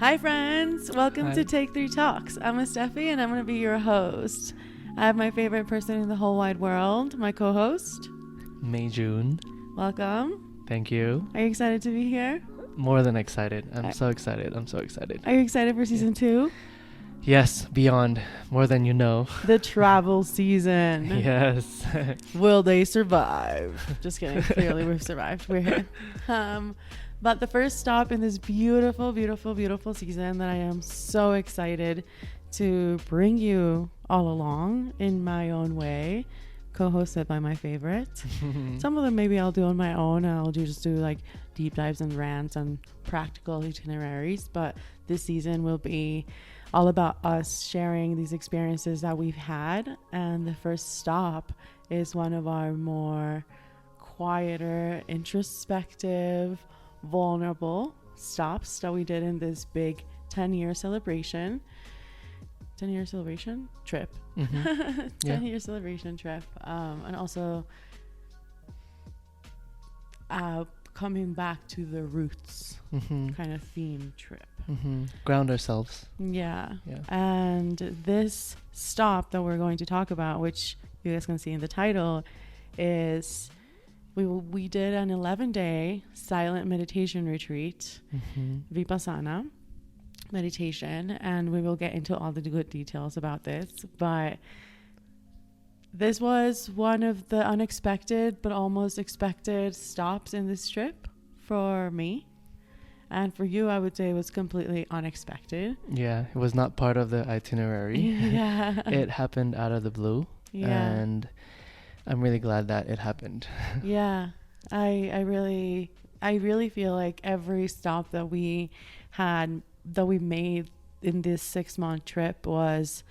Hi friends, welcome Hi. to Take 3 Talks. I'm Estefi and I'm going to be your host. I have my favorite person in the whole wide world, my co-host. Meijun. Welcome. Thank you. Are you excited to be here? More than excited. I'm so excited. Are you excited for season 2? Yes, beyond. More than you know. The travel season. Yes. Will they survive? Just kidding. Clearly we've survived. We're here. But the first stop in this beautiful, beautiful, beautiful season that I am so excited to bring you all along in my own way, co-hosted by my favorite. Some of them maybe I'll do on my own, and I'll just do like deep dives and rants and practical itineraries. But this season will be all about us sharing these experiences that we've had. And the first stop is one of our more quieter, introspective, vulnerable stops that we did in this big 10-year celebration trip. 10-year celebration trip, and also coming back to the roots kind of theme trip. Ground ourselves. Yeah. And this stop that we're going to talk about, which you guys can see in the title, is we did an 11-day silent meditation retreat, Vipassana meditation, and we will get into all the good details about this. But this was one of the unexpected but almost expected stops in this trip for me. And for you, I would say it was completely unexpected. Yeah, it was not part of the itinerary. Yeah. It happened out of the blue. Yeah. And I'm really glad that it happened. Yeah. I really feel like every stop that we made in this 6-month trip was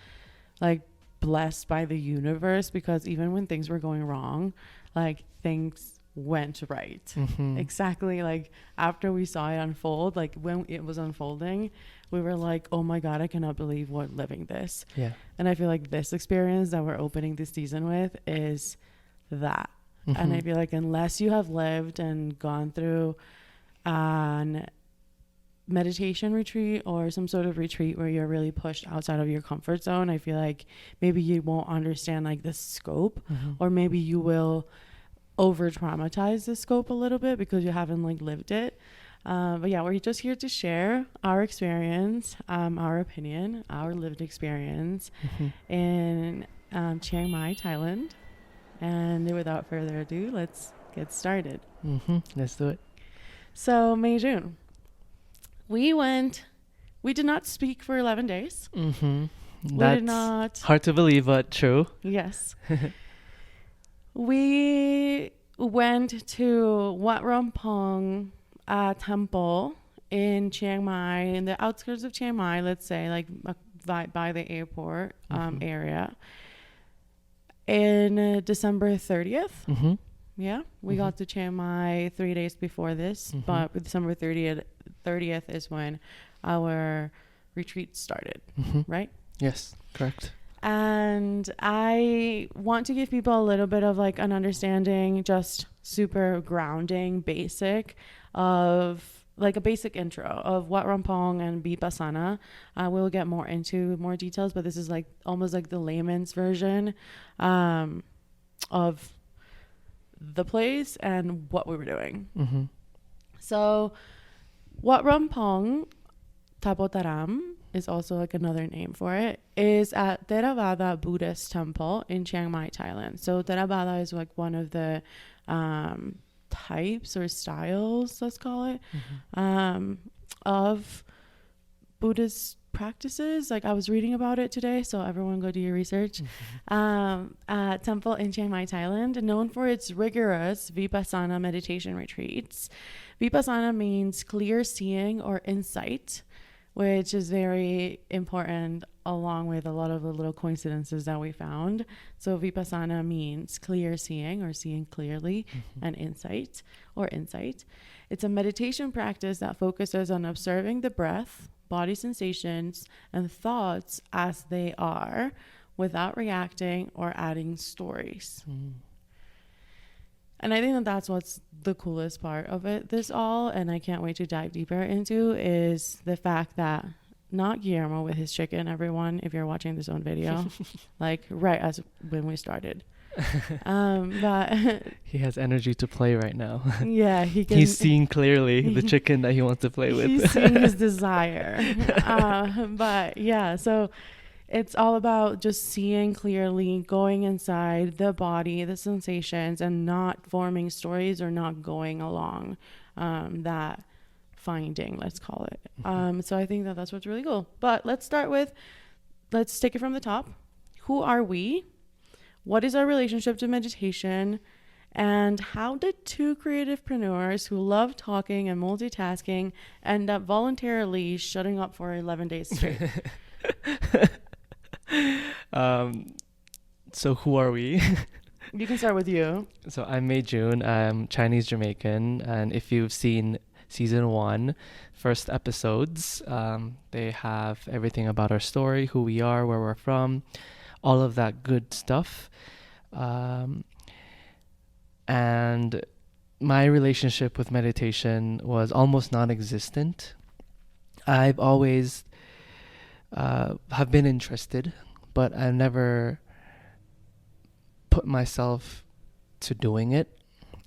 like blessed by the universe, because even when things were going wrong, like things went right. Exactly, like after we saw it unfold, like when it was unfolding, we were like, oh my god, I cannot believe we're living this. Yeah. And I feel like this experience that we're opening this season with is that. And I feel like unless you have lived and gone through an meditation retreat or some sort of retreat where you're really pushed outside of your comfort zone, I feel like maybe you won't understand like the scope, or maybe you will over traumatize the scope a little bit because you haven't like lived it. But yeah, we're just here to share our experience, our opinion, our lived experience in Chiang Mai, Thailand. And without further ado, let's get started. Let's do it. So Meijun, we did not speak for 11 days. That's hard to believe, but true. Yes. We went to Wat Ram Poeng temple in Chiang Mai, in the outskirts of Chiang Mai, let's say, like by the airport area, in December 30th. Yeah, we got to Chiang Mai 3 days before this, but December 30th is when our retreat started, right? Yes, correct. And I want to give people a little bit of like an understanding, just super grounding, basic, of like a basic intro of Wat Ram Poeng and Vipassana. We'll get more into more details, but this is like almost like the layman's version of the place and what we were doing. So Wat Ram Poeng, Tapotaram is also like another name for it, is at Theravada Buddhist temple in Chiang Mai, Thailand. So Theravada is like one of the types or styles, let's call it, of Buddhist practices. Like I was reading about it today, so everyone go do your research. Temple in Chiang Mai, Thailand, known for its rigorous Vipassana meditation retreats. Vipassana means clear seeing or insight, which is very important, along with a lot of the little coincidences that we found. So Vipassana means clear seeing or seeing clearly, and insight or insight. It's a meditation practice that focuses on observing the breath, body sensations, and thoughts as they are, without reacting or adding stories. And I think that that's what's the coolest part of it, this all, and I can't wait to dive deeper into, is the fact that not Guillermo with his chicken, everyone, if you're watching this on video, like right as when we started. But he has energy to play right now. Yeah, he's seeing clearly the chicken that he wants to play with. He's seeing his desire. But yeah, so it's all about just seeing clearly, going inside the body, the sensations, and not forming stories or not going along that finding, let's call it. So I think that that's what's really cool. But let's take it from the top. Who are we? What is our relationship to meditation? And how did two creativepreneurs who love talking and multitasking end up voluntarily shutting up for 11 days straight? So who are we? You can start with you. So I'm Meijun. I'm Chinese Jamaican, and if you've seen season 1 first episodes, they have everything about our story, who we are, where we're from, all of that good stuff. And my relationship with meditation was almost non-existent. I've always have been interested, but I never put myself to doing it.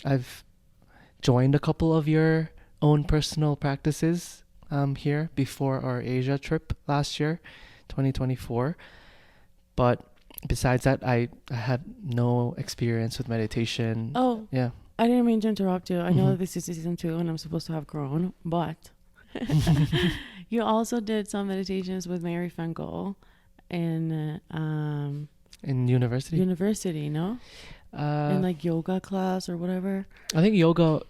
I've joined a couple of your own personal practices here before our Asia trip last year, 2024. But besides that, I had no experience with meditation. Oh, yeah. I didn't mean to interrupt you. I know that this is season 2 and I'm supposed to have grown, but you also did some meditations with Mary Finkel in university. University, no? In like yoga class or whatever. I think yoga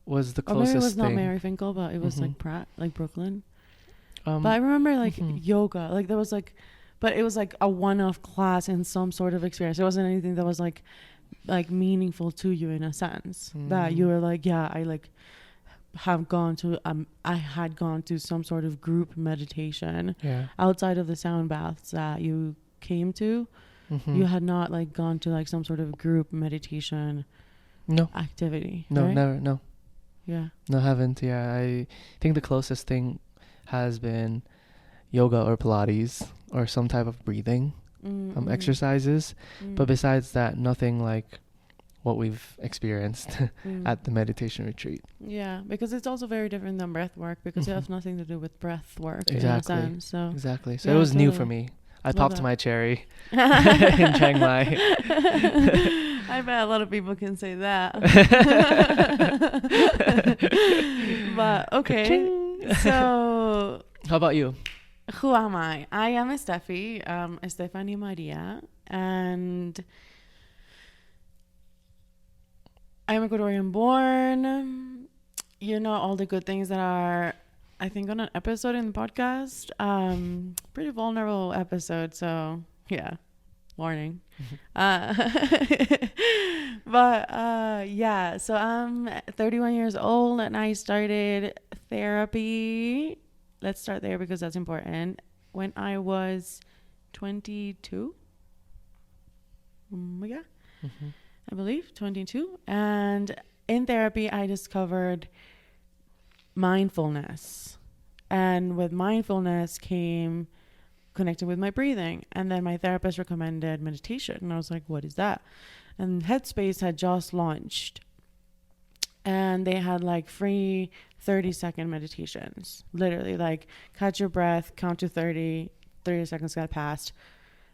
was the closest thing. Or maybe it was not thing. Mary Finkel, but it was like Pratt, like Brooklyn. But I remember like yoga, like there was like, but it was like a one-off class in some sort of experience. It wasn't anything that was like meaningful to you in a sense that you were like, yeah, I like have gone to I had gone to some sort of group meditation outside of the sound baths that you came to. You had not like gone to like some sort of group meditation activity. No, right? never. No. Yeah. No, haven't. Yeah, I think the closest thing has been yoga or Pilates or some type of breathing exercises. But besides that, nothing like what we've experienced at the meditation retreat. Yeah, because it's also very different than breath work because it has nothing to do with breath work. Exactly. In a sense, so. Exactly. So it was new for me. I popped my cherry in Chiang Mai. I bet a lot of people can say that. But okay. Ka-ching. So how about you? Who am I? I am Estefi, Estefani Maria, and I'm Ecuadorian born. You know all the good things that are, I think, on an episode in the podcast. Pretty vulnerable episode, so yeah, warning. But yeah, so I'm 31 years old and I started therapy. Let's start there because that's important. When I was 22, I believe 22, and in therapy I discovered mindfulness, and with mindfulness came connecting with my breathing, and then my therapist recommended meditation, and I was like, what is that? And Headspace had just launched, and they had like free 30-second meditations, literally like catch your breath, count to 30 seconds got passed,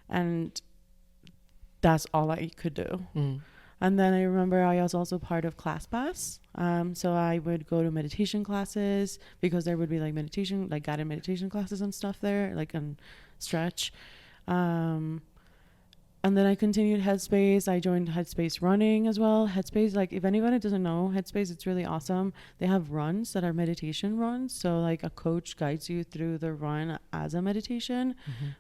and that's all I could do. And then I remember I was also part of ClassPass. So I would go to meditation classes because there would be like meditation, like guided meditation classes and stuff there, like on Stretch. And then I continued Headspace. I joined Headspace running as well. Headspace, like if anybody doesn't know Headspace, it's really awesome. They have runs that are meditation runs. So like a coach guides you through the run as a meditation.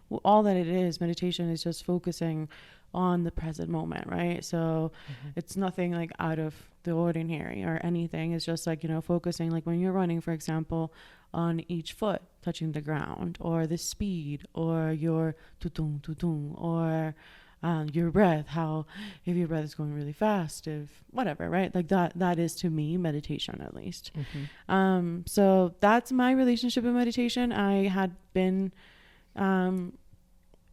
Well, all that it is, meditation is just focusing on the present moment, right? So it's nothing like out of the ordinary or anything. It's just like, you know, focusing like when you're running, for example, on each foot touching the ground, or the speed, or your tutung tutung, or your breath, how if your breath is going really fast, if whatever, right? Like that is to me meditation, at least. So that's my relationship with meditation. I had been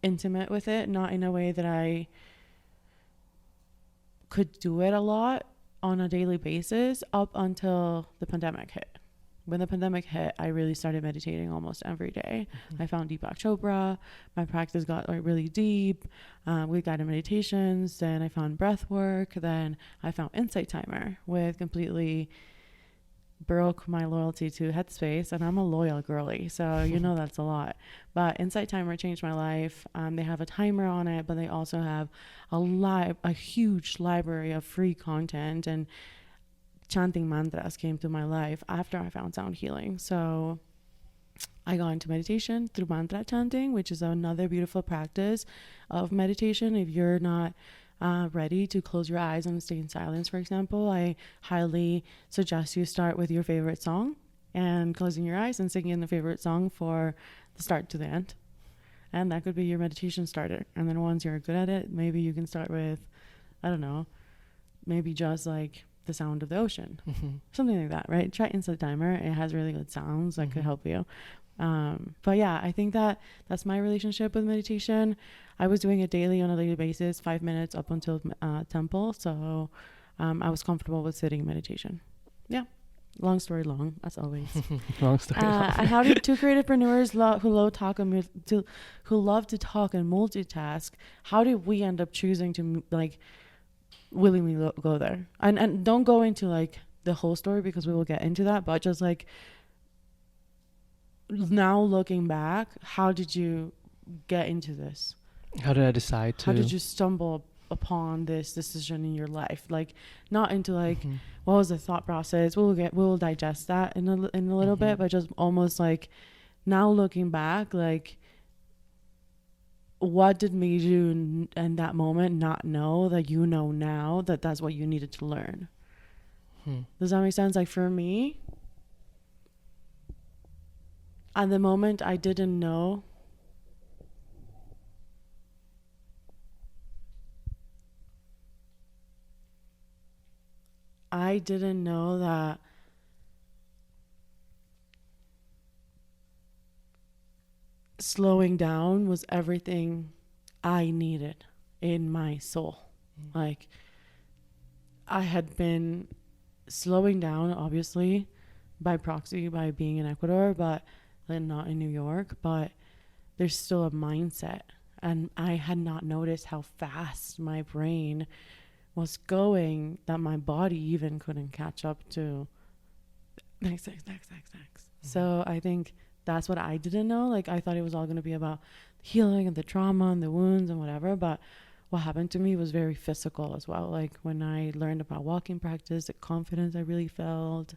intimate with it, not in a way that I could do it a lot on a daily basis up until the pandemic hit. When the pandemic hit, I really started meditating almost every day. I found Deepak Chopra. My practice got like really deep with guided meditations. Then I found breath work. Then I found Insight Timer, with completely broke my loyalty to Headspace, and I'm a loyal girly, so you know that's a lot. But Insight Timer changed my life. They have a timer on it, but they also have a huge library of free content, and chanting mantras came to my life after I found sound healing. So I got into meditation through mantra chanting, which is another beautiful practice of meditation. If you're not ready to close your eyes and stay in silence, for example, I highly suggest you start with your favorite song and closing your eyes and singing the favorite song for the start to the end. And that could be your meditation starter. And then once you're good at it, maybe you can start with, I don't know, maybe just like the sound of the ocean, something like that, right? Try Insight Timer. It has really good sounds that could help you. But yeah, I think that's my relationship with meditation. I was doing it daily on a daily basis, 5 minutes up until temple. So I was comfortable with sitting meditation. Yeah. Long story long, as always. Long story long. How do two creativepreneurs who love to talk and multitask, how did we end up choosing to like willingly go there? And don't go into like the whole story because we will get into that, but just like now looking back, how did you get into this? How did I decide to? How did you stumble upon this decision in your life? Like, not into like what was the thought process? We'll digest that in a little bit, but just almost like now looking back, like what did Meijun in that moment not know that you know now that that's what you needed to learn? Does that make sense? Like for me, at the moment, I didn't know that slowing down was everything I needed in my soul. Like I had been slowing down, obviously, by proxy, by being in Ecuador, but then not in New York, but there's still a mindset. And I had not noticed how fast my brain was going that my body even couldn't catch up to next. So I think that's what I didn't know. Like I thought it was all going to be about healing and the trauma and the wounds and whatever, but what happened to me was very physical as well. Like when I learned about walking practice, the confidence I really felt.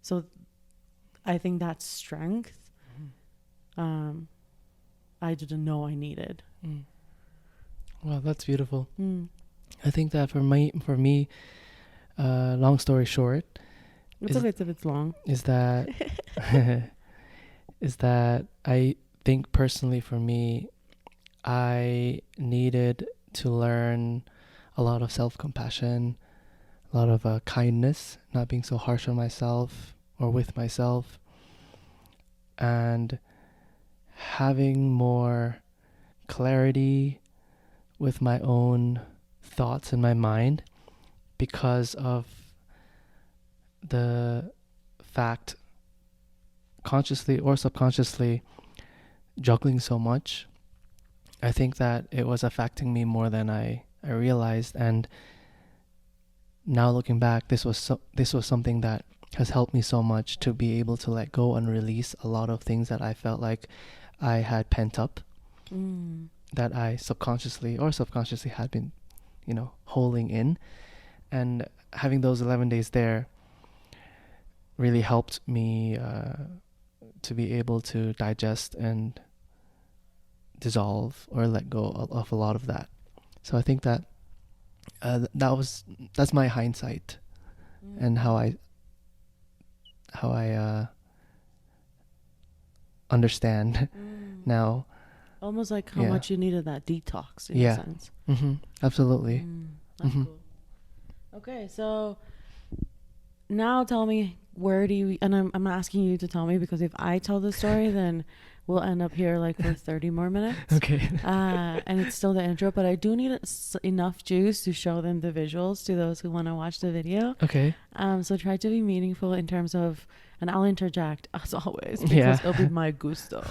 So I think that strength I didn't know I needed. Well, that's beautiful. I think that for me, long story short, it's okay if it's long. Is that I think personally for me, I needed to learn a lot of self-compassion, a lot of kindness, not being so harsh on myself or with myself, and having more clarity with my own thoughts in my mind because of the fact, consciously or subconsciously, juggling so much. I think that it was affecting me more than I realized, and now looking back, this was something that has helped me so much to be able to let go and release a lot of things that I felt like I had pent up, that I subconsciously or subconsciously had been, holding in. And having those 11 days there really helped me to be able to digest and dissolve or let go of a lot of that. So I think that that's my hindsight and how I understand now Almost like how Yeah. much you needed that detox in Yeah. a sense. Absolutely. That's cool. Okay, so now tell me, where do you, and I'm asking you to tell me, because if I tell the story, then we'll end up here like for 30 more minutes. Okay. And it's still the intro, but I do need enough juice to show them the visuals to those who want to watch the video. Okay. So try to be meaningful in terms of, and I'll interject as always, because Yeah. it'll be my gusto.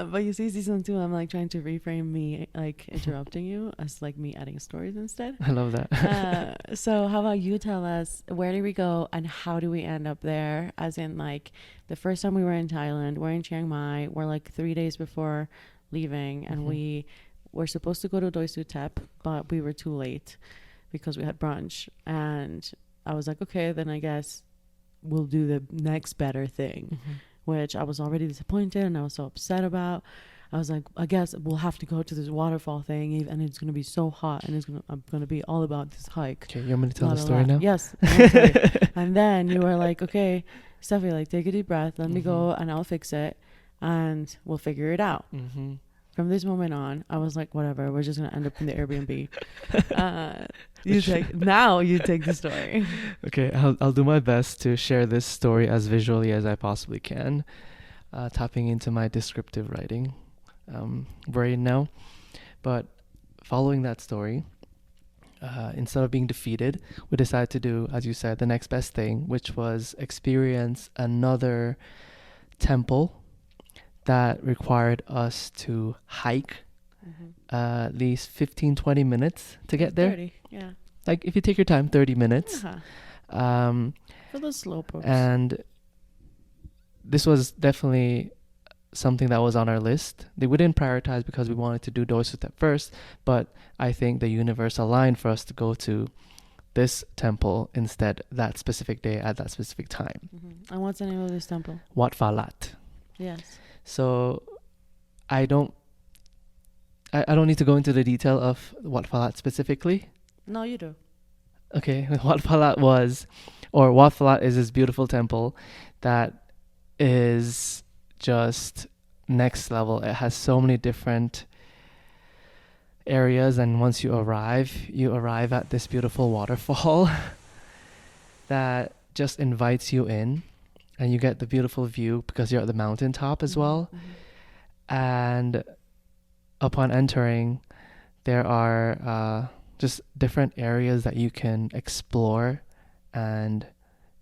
But you see, season 2, I'm like trying to reframe me like interrupting you as like me adding stories instead. I love that. So how about you tell us, where did we go and how do we end up there? As in, like, the first time we were in Thailand, we're in Chiang Mai, we're like 3 days before leaving, and we were supposed to go to Doi Tep, but we were too late because we had brunch. And I was like, okay, then I guess we'll do the next better thing, which I was already disappointed and I was so upset about. I was like, I guess we'll have to go to this waterfall thing, and it's going to be so hot, and I'm going to be all about this hike. Okay, you want me to tell the story now? Yes. And then you were like, okay, Estefi, like, take a deep breath, let me go, and I'll fix it, and we'll figure it out. From this moment on, I was like, whatever, we're just going to end up in the Airbnb. You take the story. Okay, I'll do my best to share this story as visually as I possibly can, tapping into my descriptive writing brain now. But following that story, instead of being defeated, we decided to do, as you said, the next best thing, which was experience another temple that required us to hike at least 15-20 minutes to get there. 30, yeah. Like, if you take your time, 30 minutes. For the slow pokes. And this was definitely something that was on our list. We didn't prioritize because we wanted to do Doi Tep first, but I think the universe aligned for us to go to this temple instead that specific day at that specific time. And what's the name of this temple? Wat Phalat. Yes. So I don't need to go into the detail of Wat Phalat specifically. No, you do. Okay, Wat Phalat is this beautiful temple that is just next level. It has so many different areas, and once you arrive at this beautiful waterfall that just invites you in, and you get the beautiful view because you're at the mountaintop as well. And upon entering, there are just different areas that you can explore and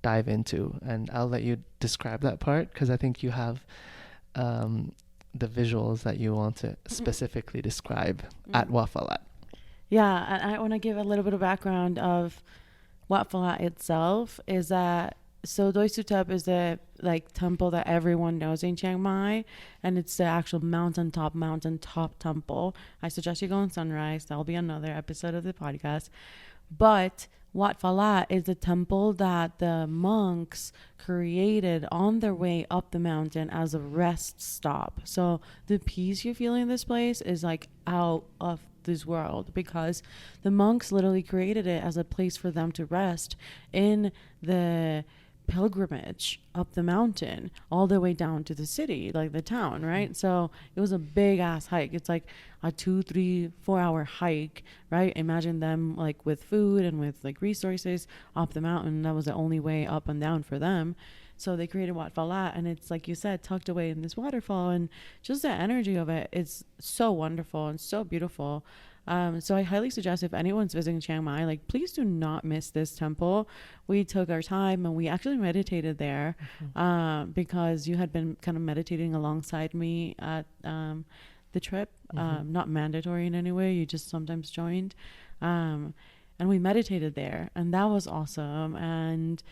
dive into, and I'll let you describe that part because I think you have the visuals that you want to specifically describe at Wat Phalat. Yeah, and I want to give a little bit of background of Wat Phalat itself. Is that so? Doi Tep is the like temple that everyone knows in Chiang Mai, and it's the actual mountaintop temple. I suggest you go on sunrise. That'll be another episode of the podcast. But Wat Phalat is a temple that the monks created on their way up the mountain as a rest stop. So the peace you feel in this place is like out of this world, because the monks literally created it as a place for them to rest in the pilgrimage up the mountain all the way down to the city, like the town, right? So it was a big ass hike. It's like a 2, 3, 4 hour hike, right? Imagine them like with food and with like resources up the mountain. That was the only way up and down for them. So they created Wat Phalat, and it's like you said, tucked away in this waterfall, and just the energy of it is so wonderful and so beautiful. So I highly suggest, if anyone's visiting Chiang Mai, like, please do not miss this temple. We took our time and we actually meditated there, because you had been kind of meditating alongside me at the trip. Not mandatory in any way, you just sometimes joined, and we meditated there, and that was awesome. And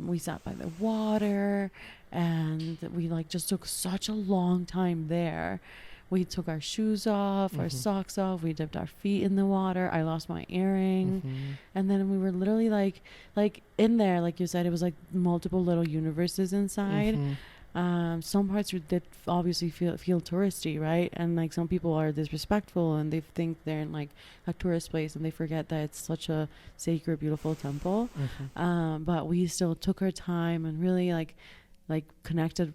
we sat by the water, and we like just took such a long time there. We took our shoes off, our socks off. We dipped our feet in the water. I lost my earring. And then we were literally like in there, like you said, it was like multiple little universes inside. Some parts did obviously feel touristy, right? And like some people are disrespectful and they think they're in like a tourist place, and they forget that it's such a sacred, beautiful temple. But we still took our time and really like connected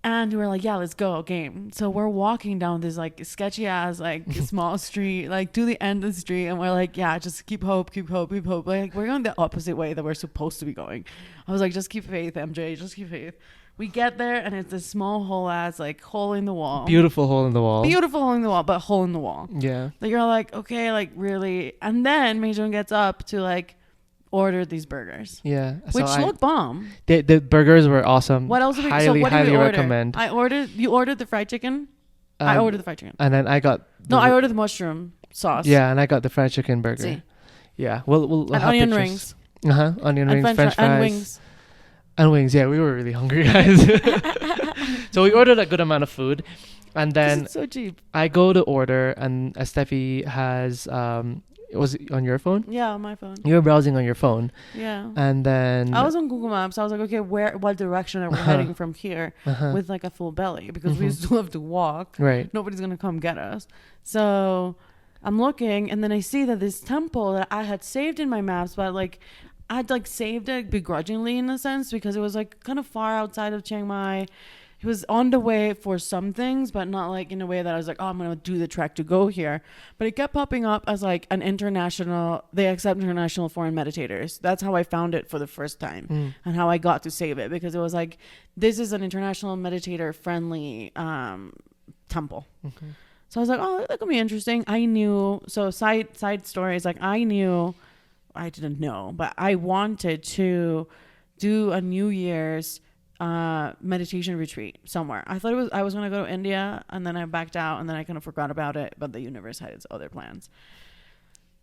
And we were like, yeah, let's go, game. So we're walking down this like sketchy ass like small street, like to the end of the street, and we're like, yeah, just keep hope, keep hope, keep hope. Like we're going the opposite way that we're supposed to be going. I was like, just keep faith, MJ, just keep faith. We get there and it's this small hole in the wall. Beautiful hole in the wall. Beautiful hole in the wall, but hole in the wall. Yeah. Like you're like, okay, like really. And then Meijun gets up to like order these burgers. Yeah. Which look bomb. The burgers were awesome. What else did we highly order? recommend. You ordered the fried chicken? I ordered the fried chicken. And then I got I ordered the mushroom sauce. Yeah, and I got the fried chicken burger. See. Yeah. We'll and have onion pictures. rings. Onion rings, French fries. And wings. And wings. Yeah, we were really hungry, guys. So we ordered a good amount of food. And then it's so cheap. I go to order, and Estefi has was it on your phone? Yeah, on my phone. You were browsing on your phone. Yeah. And then I was on Google Maps. I was like, okay, what direction are we heading from here with like a full belly? Because we still have to walk. Right. Nobody's going to come get us. So I'm looking, and then I see that this temple that I had saved in my maps, but like I'd like saved it begrudgingly in a sense because it was like kind of far outside of Chiang Mai. It was on the way for some things, but not like in a way that I was like, oh, I'm going to do the trek to go here. But it kept popping up as like they accept international foreign meditators. That's how I found it for the first time and how I got to save it, because it was like, this is an international meditator friendly temple. Mm-hmm. So I was like, oh, that could be interesting. I knew. So side stories, like I didn't know, but I wanted to do a New Year's meditation retreat somewhere. I thought I was going to go to India, and then I backed out, and then I kind of forgot about it, but the universe had its other plans.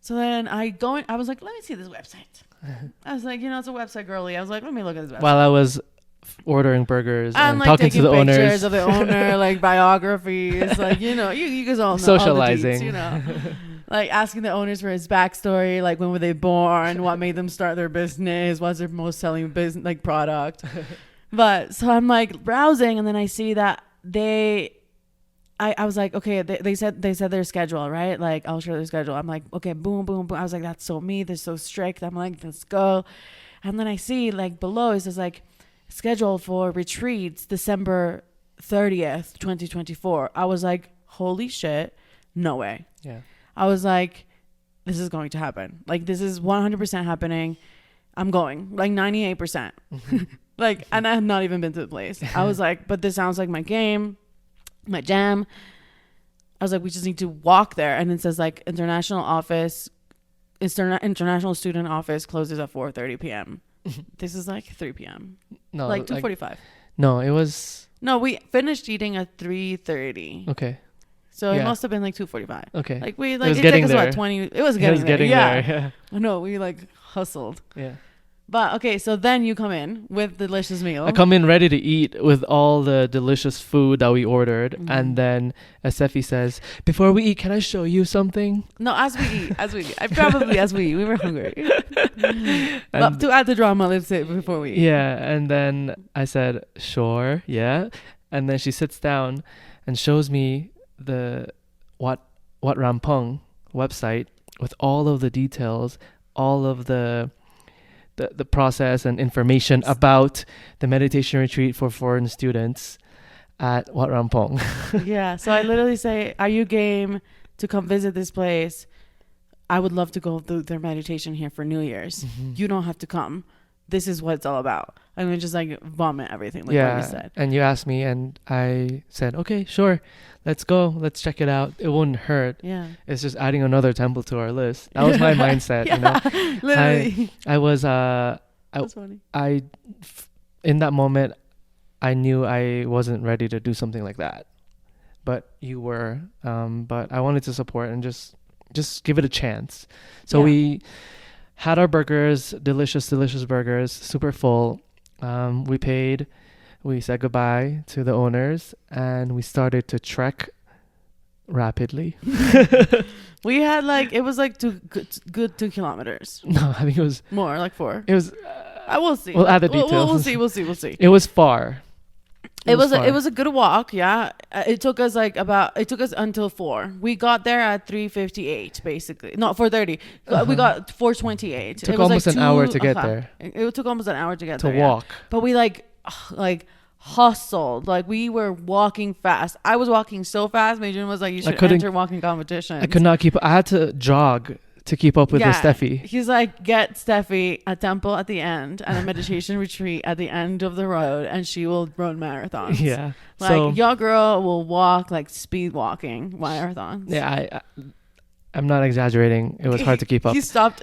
So then I was like, let me see this website. I was like, it's a website girly. I was like, let me look at this website. While I was ordering burgers and like talking to the owners. Pictures of the owner, like biographies, like, you guys all know. Socializing. All the deets, like asking the owners for his backstory, like when were they born, what made them start their business, what's their most selling business, like product. But so I'm like browsing, and then I see that I was like, okay, they said their schedule, right? Like, I'll show their schedule. I'm like, okay, boom, boom, boom. I was like, that's so me. They're so strict. I'm like, let's go. And then I see like below it says like scheduled for retreats December 30th, 2024. I was like, holy shit, no way. Yeah. I was like, this is going to happen. Like, this is 100% happening. I'm going, like 98%. Mm-hmm. Like, and I have not even been to the place. I was like, but this sounds like my game, my jam. I was like, we just need to walk there. And it says like international student office closes at 4:30 p.m. This is like 3 p.m. No, like 2:45. No, it was. No, we finished eating at 3:30. Okay. So it must have been like 2:45. Okay. Like it was getting took us there. about 20. It was getting there. Yeah. No, we like hustled. Yeah. But okay, so then you come in with delicious meal. I come in ready to eat with all the delicious food that we ordered, and then Estefi says, "Before we eat, can I show you something?" No, as we eat. As we eat. We were hungry. But to add the drama, let's say before we eat. Yeah, and then I said, "Sure, yeah," and then she sits down and shows me the Wat Ram Poeng website with all of the details, all of the process and information about the meditation retreat for foreign students at Wat Ram Poeng. Yeah. So I literally say, are you game to come visit this place? I would love to go through their meditation here for New Year's. Mm-hmm. You don't have to come. This is what it's all about. I'm going to just like vomit everything like what you said. And you asked me, and I said, okay, sure. Let's go. Let's check it out. It wouldn't hurt. Yeah. It's just adding another temple to our list. That was my mindset. Literally. I was, That's funny. In that moment, I knew I wasn't ready to do something like that, but you were, but I wanted to support and just give it a chance. So we had our burgers, delicious burgers, super full. We paid. We said goodbye to the owners, and we started to trek rapidly. We had it was like good 2 kilometers. No, I think it was more, like 4. It was. We'll see. We'll add the details. We'll see. It was far. It was a good walk. Yeah, it took us until 4. We got there at 3:58, basically. No, 4:30. We got 4:28. It took almost an hour to get there. It took almost an hour to get there. To walk. But we hustled. Like, we were walking fast. I was walking so fast. Meijun was like, you should enter walking competition. I could not keep. I had to jog to keep up with Estefi. He's like, get Estefi a temple at the end and a meditation retreat at the end of the road, and she will run marathons. Yeah. Like, so, your girl will walk like speed walking marathons. Yeah, I'm not exaggerating. It was hard to keep up. He stopped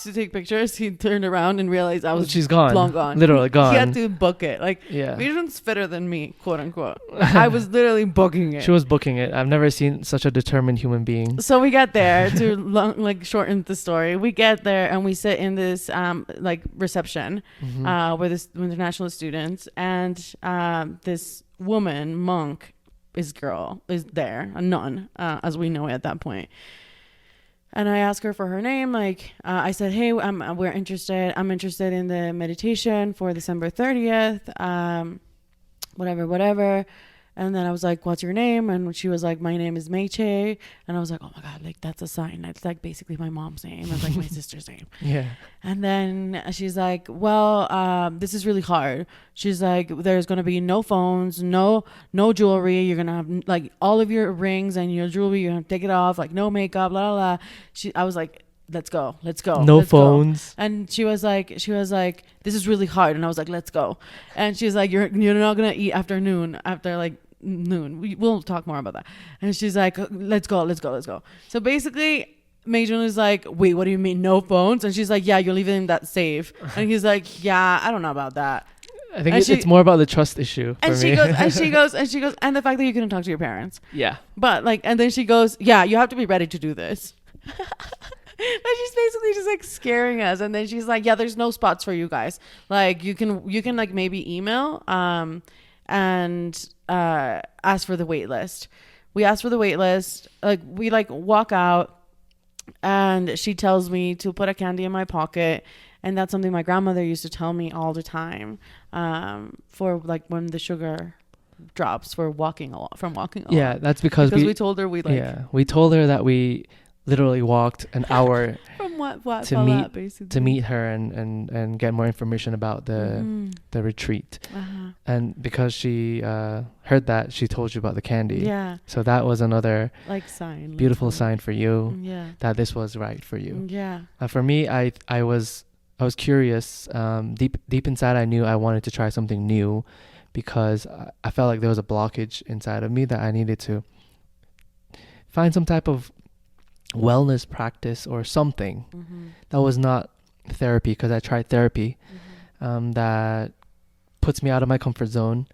to take pictures. He turned around and realized she's gone. Long gone. Literally gone. He had to book it. Like, Meijun's fitter than me, quote unquote. I was literally booking it. She was booking it. I've never seen such a determined human being. So we get there to shorten the story. We get there and we sit in this like reception where this international students, and this woman monk is there, a nun, as we know it at that point. And I asked her for her name. Like, I said, hey, I'm interested in the meditation for December 30th. Whatever. And then I was like, what's your name? And she was like, my name is Meiche. And I was like, oh my God, like, that's a sign. That's like basically my mom's name. It's like my sister's name. Yeah. And then she's like, well, this is really hard. She's like, there's going to be no phones, no jewelry. You're going to have like all of your rings and your jewelry. You're going to take it off, like no makeup, blah, blah, blah. I was like, let's go. No phones. Go. And she was like, this is really hard. And I was like, let's go. And she's like, you're not going to eat after noon. We'll talk more about that. And she's like, let's go. So basically, Meijun is like, wait, what do you mean no phones? And she's like, yeah, you're leaving that safe. And he's like, yeah, I don't know about that. I think it's more about the trust issue. And she goes, and the fact that you couldn't talk to your parents. Yeah. But like, and then she goes, yeah, you have to be ready to do this. And she's basically just like scaring us. And then she's like, yeah, there's no spots for you guys. Like, you can like maybe email and ask for the wait list. We asked for the wait list. Like, we like walk out, and she tells me to put a candy in my pocket. And that's something my grandmother used to tell me all the time, for like when the sugar drops from walking a lot. Yeah, that's because we told her we told her that we literally walked an hour from to meet her and get more information about the retreat. And because she heard that, she told you about the candy. Yeah. So that was another like sign, beautiful sign for you. Yeah. That this was right for you. Yeah. For me, I was curious. Deep inside, I knew I wanted to try something new, because I felt like there was a blockage inside of me that I needed to find some type of wellness practice or something that was not therapy, because I tried therapy that puts me out of my comfort zone,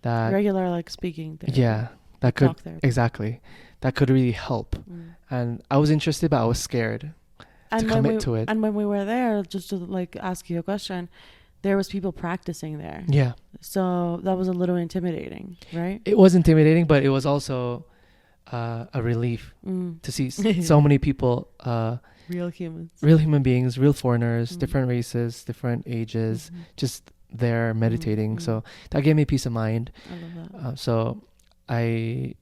that regular like speaking therapy. That could really help. And I was interested, but I was scared to commit to it. And when we were there, just to like ask you a question, there was people practicing there. Yeah. So that was a little intimidating, right? It was intimidating, but it was also a relief to see so many people, real human beings, real foreigners, different races, different ages, just there meditating. So that gave me peace of mind. I love that. So I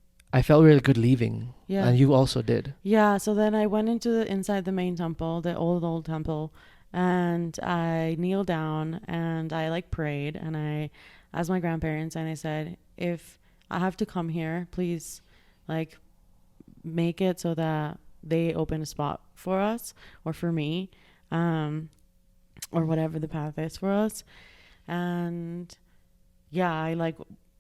felt really good leaving. Yeah. And you also did. Yeah. So then I went inside the main temple, the old temple, and I kneeled down and I like prayed, and I asked my grandparents, and I said, if I have to come here, please like make it so that they open a spot for us or for me, or whatever the path is for us. And yeah, I like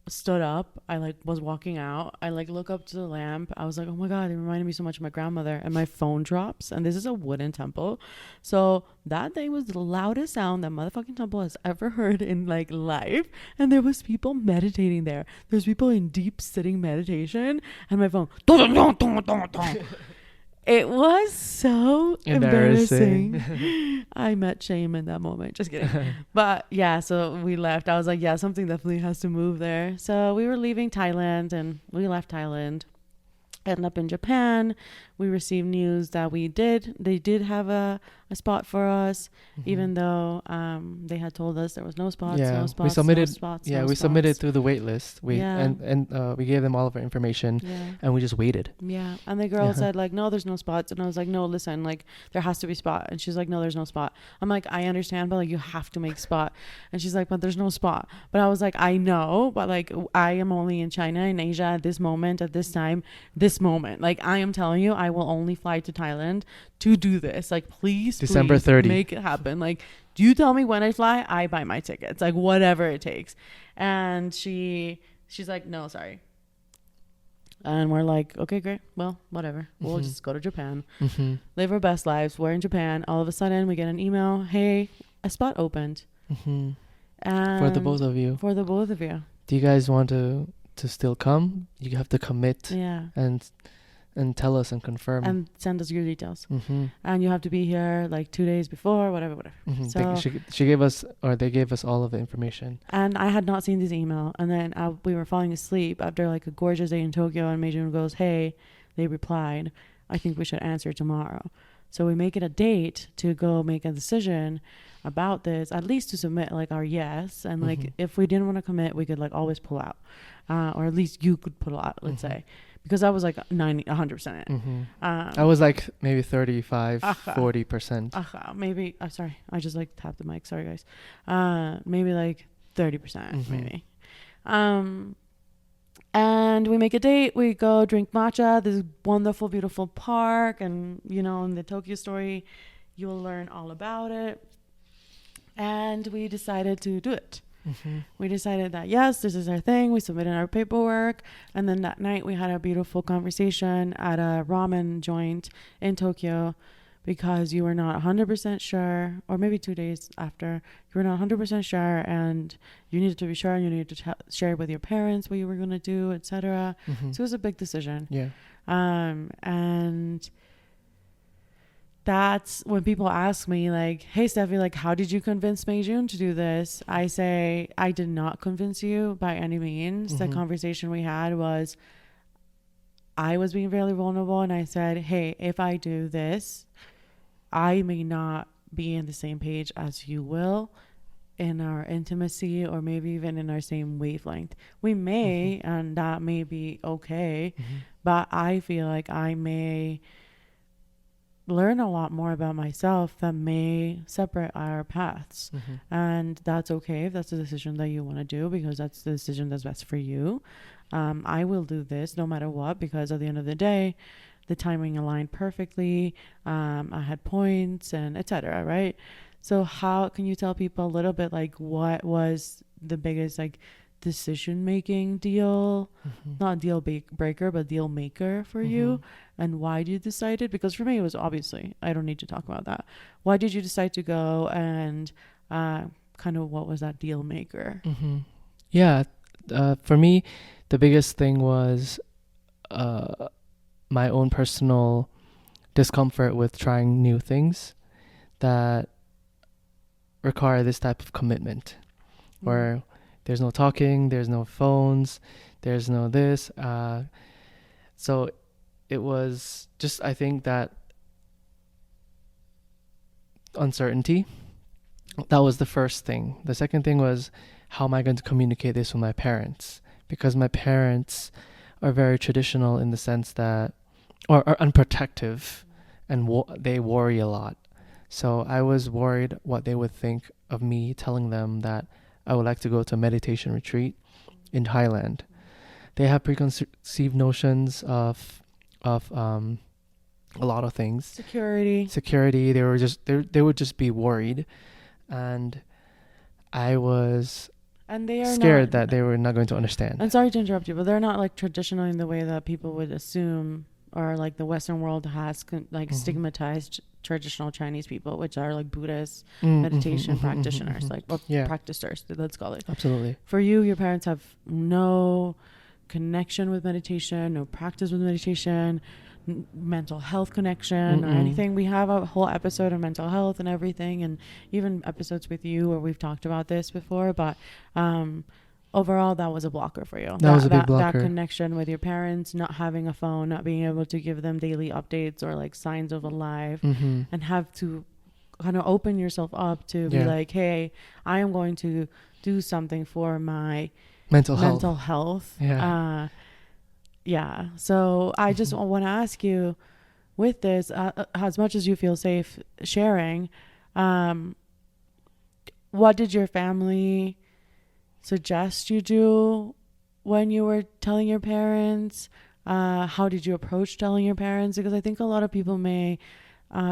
stood up, I like was walking out, I like look up to the lamp, I was like, oh my God, it reminded me so much of my grandmother. And my phone drops, and this is a wooden temple, so that thing was the loudest sound that motherfucking temple has ever heard in like life. And there was people meditating there. There's people in deep sitting meditation, and my phone it was so embarrassing. I met shame in that moment. Just kidding. But yeah, so we left. I was like, yeah, something definitely has to move there. So we were leaving Thailand, and we left Thailand. Ended up in Japan. We received news that they did have a a spot for us, even though they had told us there was no spots, Yeah, no spots, we submitted. no spots, Yeah, no we spots. submitted through the wait list. Yeah. We gave them all of our information, Yeah. and we just waited. Yeah. And the girl Yeah. said like, no, there's no spots. And I was like, no, listen, like there has to be spot. And she's like, no, there's no spot. I'm like, I understand, but like you have to make spot. And she's like, but there's no spot. But I was like, I know, but like I am only in China, in Asia at this moment, at this time, this moment. Like I am telling you, I will only fly to Thailand to do this. Like please, December please 30. make it happen. Like, do you tell me when I fly? I buy my tickets. Like whatever it takes. And she's like, no, sorry. And we're like, okay, great. Well, whatever. We'll just go to Japan, live our best lives. We're in Japan. All of a sudden, we get an email. Hey, a spot opened. And For the both of you. For the both of you. Do you guys want to still come? You have to commit. Yeah. And tell us and confirm. And send us your details. And you have to be here like 2 days before, whatever. So she gave us, or they gave us all of the information. And I had not seen this email. And then we were falling asleep after like a gorgeous day in Tokyo. And Meijun goes, hey, they replied, I think we should answer tomorrow. So we make it a date to go make a decision about this, at least to submit like our yes. And like if we didn't want to commit, we could like always pull out. Or at least you could pull out, let's say. Because I was like 100%. I was like maybe 35, 40%. Maybe, sorry, I just like tapped the mic. Sorry, guys. Maybe like 30%, maybe. And we make a date. We go drink matcha. This wonderful, beautiful park. And, you know, in the Tokyo story, you will learn all about it. And we decided to do it. We decided that, yes, this is our thing. We submitted our paperwork. And then that night we had a beautiful conversation at a ramen joint in Tokyo because you were not 100% sure, or maybe 2 days after, you were not 100% sure and you needed to be sure and you needed to share with your parents what you were going to do, etc. So it was a big decision. Yeah. And that's when people ask me like, hey, Estefi, like, how did you convince Meijun to do this? I say, I did not convince you by any means. The conversation we had was, I was being really vulnerable. And I said, hey, if I do this, I may not be in the same page as you will in our intimacy or maybe even in our same wavelength. We may, and that may be okay. But I feel like I may learn a lot more about myself that may separate our paths. And that's okay if that's the decision that you want to do, because that's the decision that's best for you. I will do this no matter what, because at the end of the day, the timing aligned perfectly. I had points and etc. Right? So how can you tell people a little bit like what was the biggest like decision making deal, not deal breaker, but deal maker for you, and why did you decide it? Because for me it was obviously, I don't need to talk about that. Why did you decide to go, and kind of what was that deal maker? Yeah, for me the biggest thing was my own personal discomfort with trying new things that require this type of commitment, where there's no talking, there's no phones, there's no this. So it was just, I think that uncertainty, that was the first thing. The second thing was, how am I going to communicate this with my parents? Because my parents are very traditional in the sense that, or unprotective, and they worry a lot. So I was worried what they would think of me telling them that I would like to go to a meditation retreat in Thailand. They have preconceived notions of a lot of things. Security. They would just be worried, and I was scared that they were not going to understand. I'm sorry to interrupt you, but they're not like traditional in the way that people would assume, or like the Western world has stigmatized traditional Chinese people, which are like Buddhist meditation practitioners, practitioners, let's call it. Absolutely. For you, your parents have no connection with meditation, no practice with meditation, mental health connection or anything. We have a whole episode on mental health and everything, and even episodes with you where we've talked about this before, but overall that was a blocker for you. That was a big blocker. That connection with your parents, not having a phone, not being able to give them daily updates or like signs of a life, and have to kind of open yourself up to be like, hey, I am going to do something for my mental health. So I just want to ask you, with this, as much as you feel safe sharing, what did your family suggest you do when you were telling your parents? How did you approach telling your parents? Because I think a lot of people may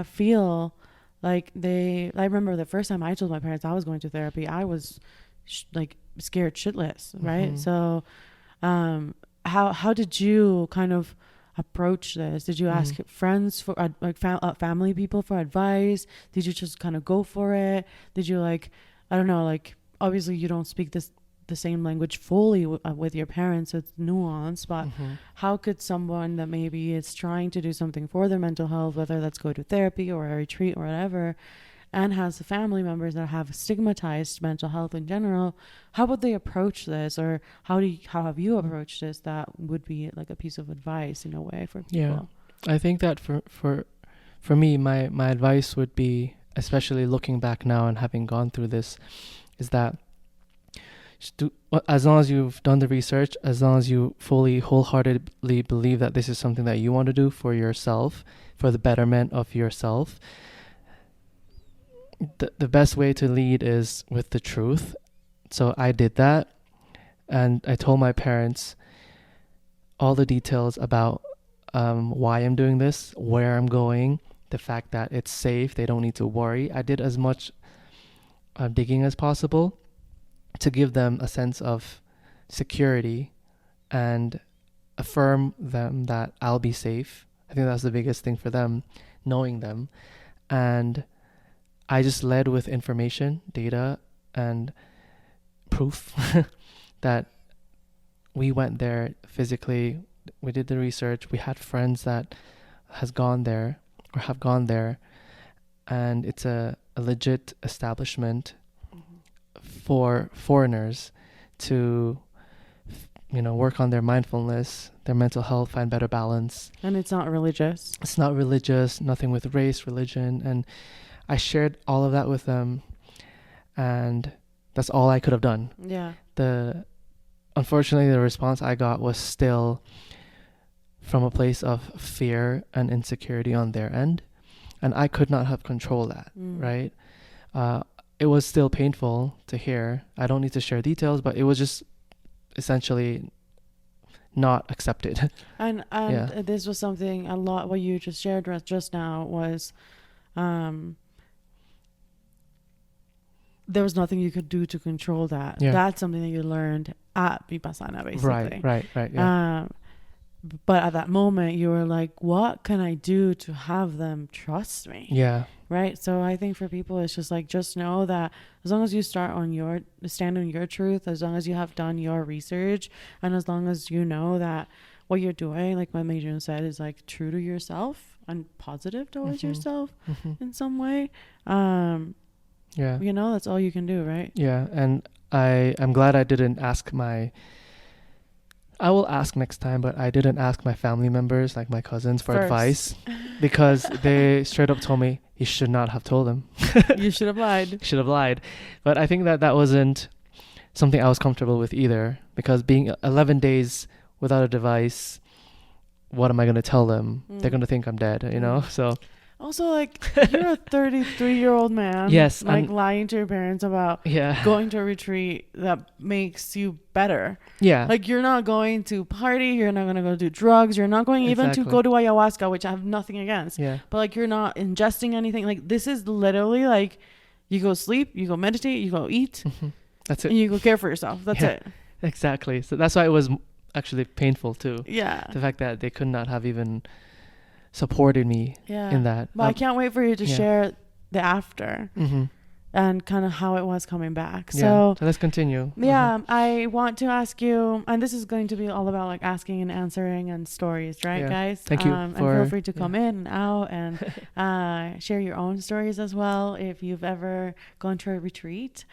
feel like I remember the first time I told my parents I was going to therapy, I was like scared shitless, right? So how did you kind of approach this? Did you ask friends for family people for advice? Did you just kind of go for it? Did you I don't know, obviously you don't speak the same language fully with your parents, so it's nuanced, but how could someone that maybe is trying to do something for their mental health, whether that's go to therapy or a retreat or whatever, and has family members that have stigmatized mental health in general, how would they approach this? Or how have you approached this that would be like a piece of advice in a way for people? I think that for me, my advice would be, especially looking back now and having gone through this, is that as long as you've done the research, as long as you fully, wholeheartedly believe that this is something that you want to do for yourself, for the betterment of yourself, the best way to lead is with the truth. So I did that, and I told my parents all the details about why I'm doing this, where I'm going, the fact that it's safe, they don't need to worry. I did as much digging as possible to give them a sense of security and affirm them that I'll be safe. I think that's the biggest thing for them, knowing them. And I just led with information, data, and proof that we went there physically. We did the research. We had friends that have gone there, and it's a legit establishment for foreigners to work on their mindfulness, their mental health, find better balance. And it's not religious. It's not religious, nothing with race, religion. And I shared all of that with them, and that's all I could have done. Unfortunately, the response I got was still from a place of fear and insecurity on their end, and I could not have controlled that, right? It was still painful to hear. I don't need to share details, but it was just essentially not accepted. And this was something a lot what you just shared just now was there was nothing you could do to control that. That's something that you learned at Vipassana, basically. Right. But at that moment, you were like, what can I do to have them trust me? Right. So I think for people, it's just just know that as long as you stand on your truth, as long as you have done your research, and as long as you know that what you're doing, like what Meijun said, is true to yourself and positive towards yourself in some way. That's all you can do, right? And I'm glad I didn't ask I will ask next time, but I didn't ask my family members, like my cousins, for advice, because they straight up told me, you should not have told them. You should have lied. But I think that wasn't something I was comfortable with either, because being 11 days without a device, what am I going to tell them? They're going to think I'm dead, so... Also, you're a 33-year-old man. Yes. Lying to your parents about going to a retreat that makes you better. Yeah. You're not going to party. You're not going to go do drugs. You're not going even to go to ayahuasca, which I have nothing against. Yeah. But, you're not ingesting anything. This is literally, you go sleep, you go meditate, you go eat. That's it. And you go care for yourself. That's it. Exactly. So that's why it was actually painful, too. Yeah. The fact that they could not have even... supported me in that. But I can't wait for you to share the after. and kind of how it was coming back. Yeah. So let's continue. yeah, I want to ask you, and this is going to be all about like asking and answering and stories, right, Yeah. guys? Thank you And feel free to yeah. come in and out and share your own stories as well if you've ever gone to a retreat.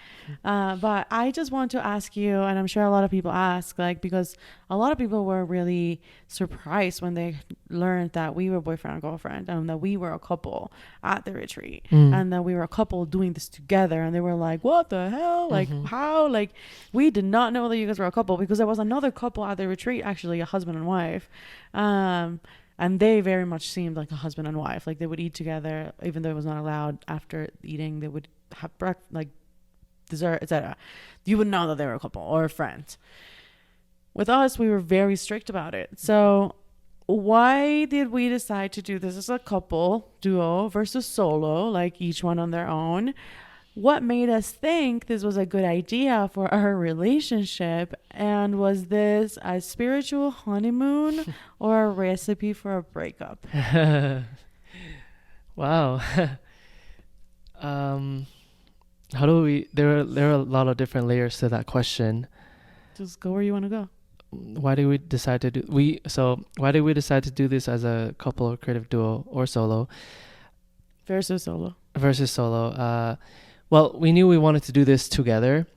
But I just want to ask you, and I'm sure a lot of people ask, like, because a lot of people were really surprised when they learned that we were boyfriend and girlfriend and that we were a couple at the retreat and that we were a couple doing this together, and they were like, what the hell, like how, like we did not know that you guys were a couple, because there was another couple at the retreat, actually a husband and wife, and they very much seemed like a husband and wife. Like they would eat together even though it was not allowed. After eating they would have breakfast, like dessert, etc. You would know that they were a couple or friends. With us, we were very strict about it. So why did we decide to do this as a couple, duo versus solo, like each one on their own? What made us think this was a good idea for our relationship? And was this a spiritual honeymoon or a recipe for a breakup? Wow. How do we, there are a lot of different layers to that question. Just go where you want to go. Why did we decide to do why did we decide to do this as a couple or creative duo or solo versus solo? Well, we knew we wanted to do this together.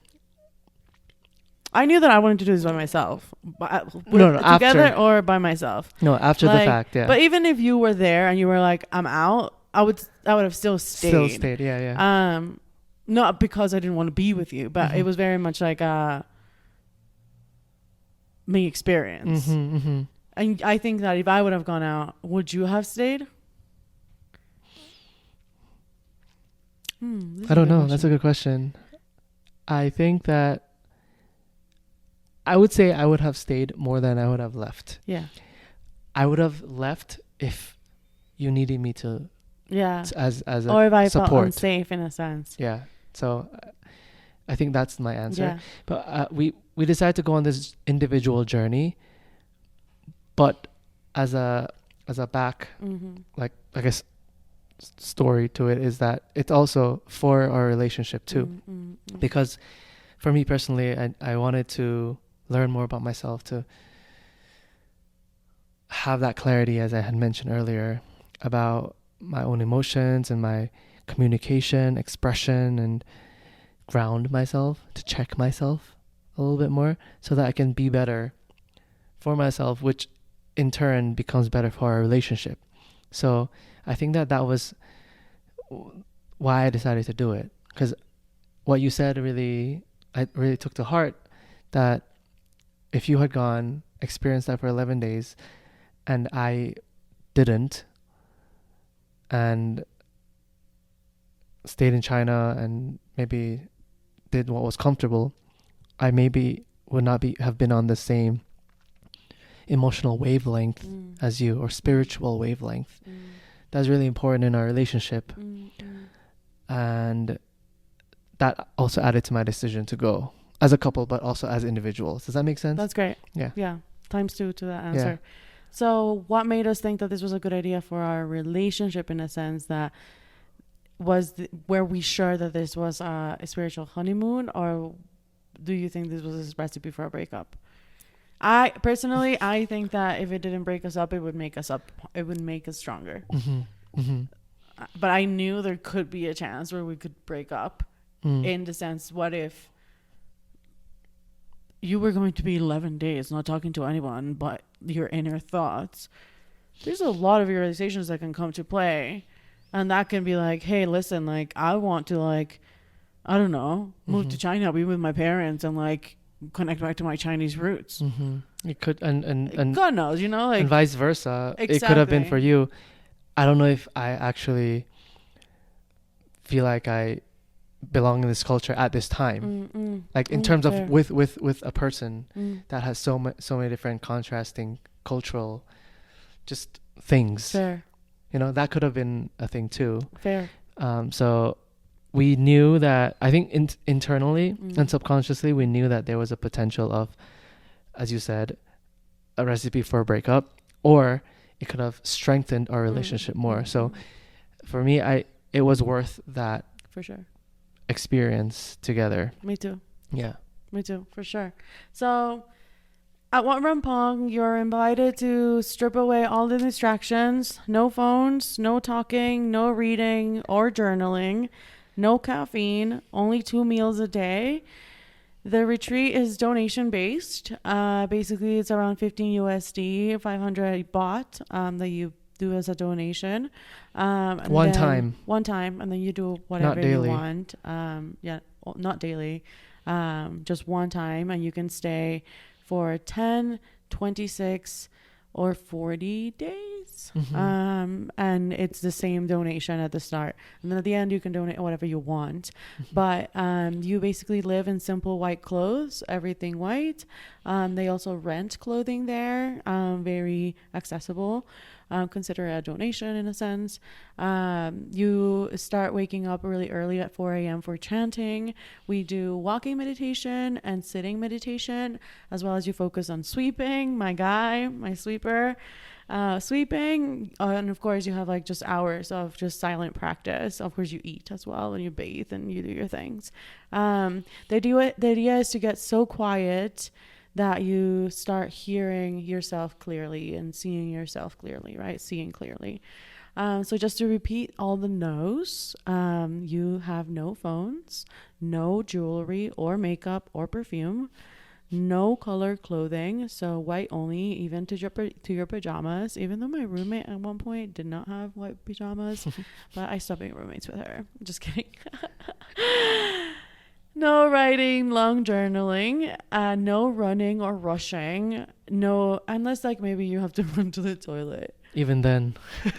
I knew that I wanted to do this by myself. No, together after. Or by myself. No, after like, the fact, yeah. But even if you were there and you were like, I'm out, I would have still stayed. Yeah. Not because I didn't want to be with you, but it was very much like me experience. And I think that if I would have gone out, would you have stayed? I don't know. That's a good question. I think that I would say I would have stayed more than I would have left. Yeah. I would have left if you needed me to. Yeah. As a or if I support. felt unsafe in a sense. Yeah. So I think that's my answer. Yeah. But we decided to go on this individual journey, but as a back like I guess story to it is that it's also for our relationship too. Because for me personally, I wanted to learn more about myself, to have that clarity, as I had mentioned earlier, about my own emotions and my communication, expression, and ground myself, to check myself a little bit more so that I can be better for myself, which in turn becomes better for our relationship. So I think that was why I decided to do it, because what you said I really took to heart, that if you had gone, experienced that for 11 days and I didn't, and stayed in China and maybe did what was comfortable, I maybe would not have been on the same emotional wavelength as you, or spiritual wavelength. That's really important in our relationship. And that also added to my decision to go as a couple, but also as individuals. Does that make sense? That's great. Yeah. Times 2 to that answer. Yeah. So what made us think that this was a good idea for our relationship, in a sense that were we sure that this was a spiritual honeymoon, or do you think this was a recipe for a breakup? I personally think that if it didn't break us up, it would make us stronger. But I knew there could be a chance where we could break up, in the sense, what if you were going to be 11 days not talking to anyone but your inner thoughts? There's a lot of realizations that can come to play, and that can be like, hey, listen, like I want to, like, I don't know, move to China, be with my parents, and like connect back to my Chinese roots. It could, and God knows, you know, like, and vice versa. Exactly. It could have been for you. I don't know if I actually feel like I belong in this culture at this time, like in terms of with a person that has so many different contrasting cultural just things. Fair. You know, that could have been a thing too. Fair. So we knew that, I think internally and subconsciously, we knew that there was a potential of, as you said, a recipe for a breakup, or it could have strengthened our relationship more. So for me, it was worth that. For sure. experience together. Me too. Yeah. Me too, for sure. So at Wat Ram Poeng, you're invited to strip away all the distractions. No phones, no talking, no reading or journaling, no caffeine, only 2 meals a day. The retreat is donation based. Basically, it's around 15 USD, 500 baht that you do as a donation. One time, and then you do whatever you daily. want. Not daily. Just one time, and you can stay for 10, 26, or 40 days. And it's the same donation at the start. And then at the end, you can donate whatever you want. But you basically live in simple white clothes, everything white. They also rent clothing there, very accessible. Consider it a donation in a sense. You start waking up really early at 4 a.m. for chanting. We do walking meditation and sitting meditation, as well as you focus on sweeping, my sweeper, sweeping. And of course, you have like just hours of just silent practice. Of course, you eat as well, and you bathe and you do your things. The idea is to get so quiet that you start hearing yourself clearly and seeing yourself clearly, right? Seeing clearly. So just to repeat all the no's, you have no phones, no jewelry or makeup or perfume, no colored clothing, so white only, even to your pajamas, even though my roommate at one point did not have white pajamas, but I stopped being roommates with her. Just kidding. No writing, long journaling, no running or rushing, no, unless like maybe you have to run to the toilet. Even then.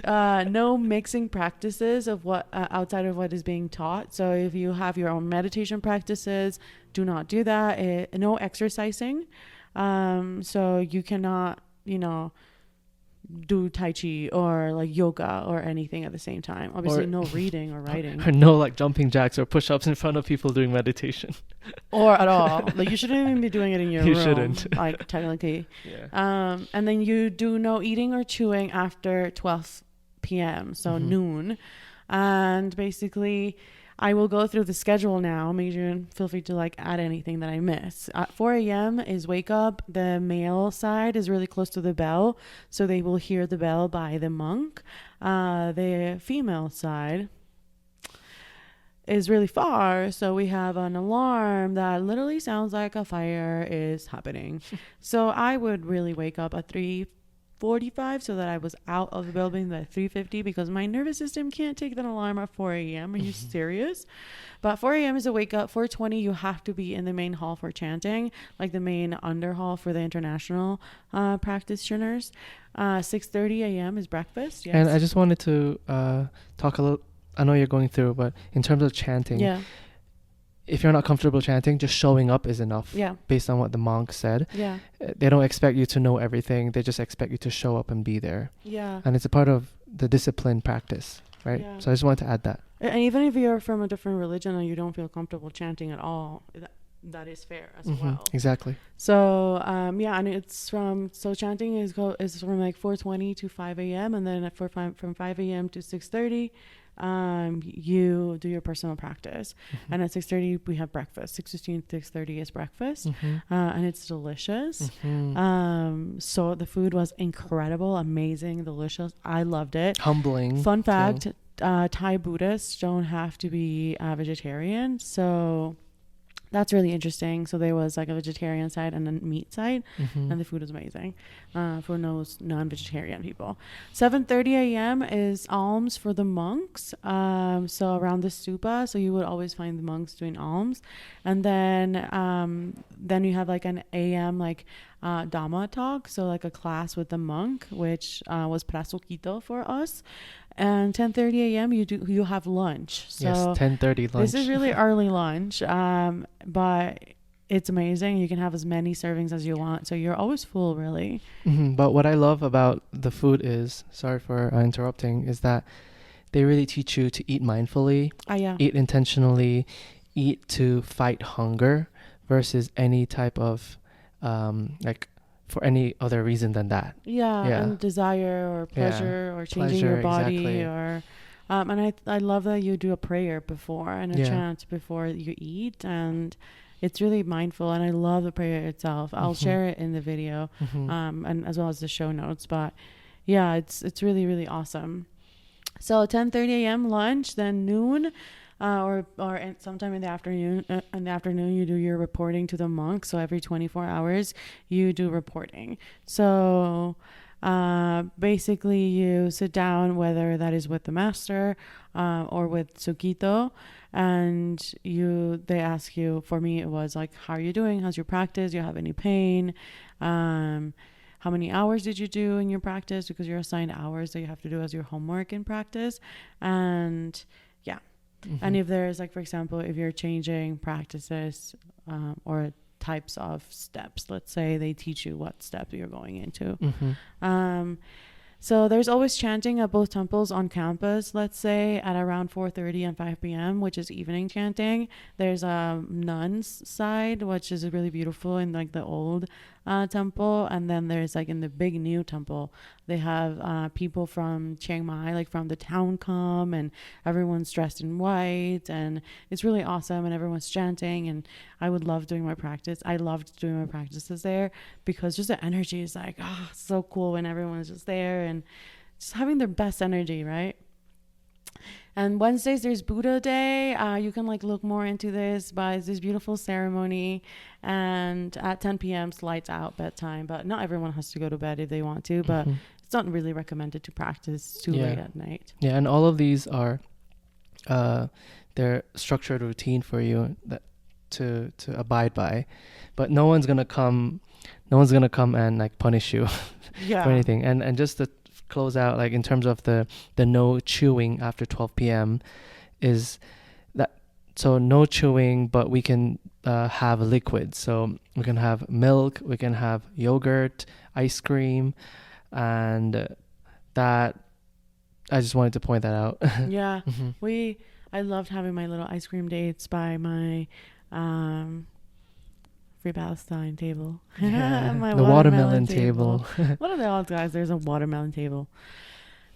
No mixing practices of what outside of what is being taught. So if you have your own meditation practices, do not do that. No exercising. So you cannot, do Tai Chi or like yoga or anything at the same time. Obviously, no reading or writing. Or no like jumping jacks or push-ups in front of people doing meditation. Or at all. Like you shouldn't even be doing it in your room. You shouldn't. Like technically. Yeah. And then you do no eating or chewing after 12 p.m. So noon. And basically, I will go through the schedule now. Meijun, feel free to like add anything that I miss. At 4 a.m. is wake up. The male side is really close to the bell, so they will hear the bell by the monk. The female side is really far, so we have an alarm that literally sounds like a fire is happening. So I would really wake up at 3:45 so that I was out of the building by 3:50 because my nervous system can't take that alarm at 4 a.m. Are you serious? But 4 a.m. is a wake up. 4:20 you have to be in the main hall for chanting, like the main under hall for the international practitioners. 6:30 a.m. is breakfast. Yes. And I just wanted to talk a little, I know you're going through, but in terms of chanting, if you're not comfortable chanting, just showing up is enough. Yeah. Based on what the monk said. Yeah. They don't expect you to know everything. They just expect you to show up and be there. Yeah. And it's a part of the discipline practice, right? Yeah. So I just wanted to add that. And even if you're from a different religion and you don't feel comfortable chanting at all, that is fair as well. Exactly. So and it's from chanting is from like 4:20 to 5 a.m. and then from 5 a.m. to 6:30. You do your personal practice, and at 6:30 we have breakfast. 6:15 to 6:30 is breakfast, and it's delicious. So the food was incredible, amazing, delicious. I loved it. Humbling. Fun fact: Thai Buddhists don't have to be vegetarian, so that's really interesting. So there was like a vegetarian side and a meat side, and the food was amazing for those non-vegetarian people. 7:30 a.m. is alms for the monks. So around the stupa, so you would always find the monks doing alms, and then you have like an a.m. like Dhamma talk, so like a class with the monk, which was prasokito for us. And 10:30 a.m. you have lunch. So yes, 10:30 lunch. This is really early lunch, but it's amazing. You can have as many servings as you want, so you're always full, really. But what I love about the food is, sorry for interrupting, is that they really teach you to eat mindfully, eat intentionally, eat to fight hunger versus any type of for any other reason than that. And desire or pleasure or changing your body or And I love that you do a prayer before and a Yeah. chant before you eat, and it's really mindful. And I love the prayer itself. I'll share it in the video, and as well as the show notes. But yeah, it's really, really awesome. So 10:30 a.m. lunch, then noon, sometime in the afternoon. You do your reporting to the monk. So every 24 hours, you do reporting. So basically, you sit down, whether that is with the master or with Sukito, and they ask you. For me, it was like, how are you doing? How's your practice? Do you have any pain? How many hours did you do in your practice? Because you're assigned hours that you have to do as your homework in practice. And yeah. And if there's, like, for example, if you're changing practices or types of steps, let's say they teach you what step you're going into. So there's always chanting at both temples on campus, let's say at around 4:30 and 5 p.m., which is evening chanting. There's a nun's side, which is really beautiful in like the old temple. And then there's like in the big new temple, they have people from Chiang Mai, like from the town come, and everyone's dressed in white, and it's really awesome, and everyone's chanting. And I would love doing my practice. I loved doing my practices there because just the energy is like, oh, so cool when everyone's just there and just having their best energy, right? And Wednesdays, there's Buddha Day. You can like look more into this, but it's this beautiful ceremony. And at 10 p.m., lights out, bedtime. But not everyone has to go to bed if they want to. But it's not really recommended to practice too late at night. Yeah, and all of these are they're structured routine for you that to abide by. But no one's gonna come and like punish you for anything. And just to close out, like in terms of the no chewing after 12 p.m. is that, so no chewing, but we can have liquids. So we can have milk, we can have yogurt, ice cream, and that, I just wanted to point that out. Yeah. I loved having my little ice cream dates by my Free Palestine table. My the watermelon table. What are the odds, guys? There's a watermelon table.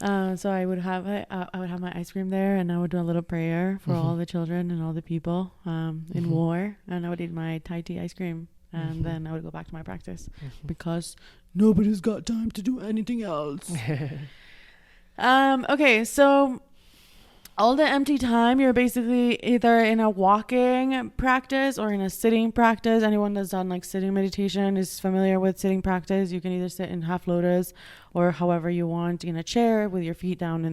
So I would have my ice cream there, and I would do a little prayer for all the children and all the people in war, and I would eat my Thai tea ice cream, and then I would go back to my practice because nobody's got time to do anything else. Okay, so all the empty time, you're basically either in a walking practice or in a sitting practice. Anyone that's done like sitting meditation is familiar with sitting practice. You can either sit in half lotus or however you want, in a chair with your feet down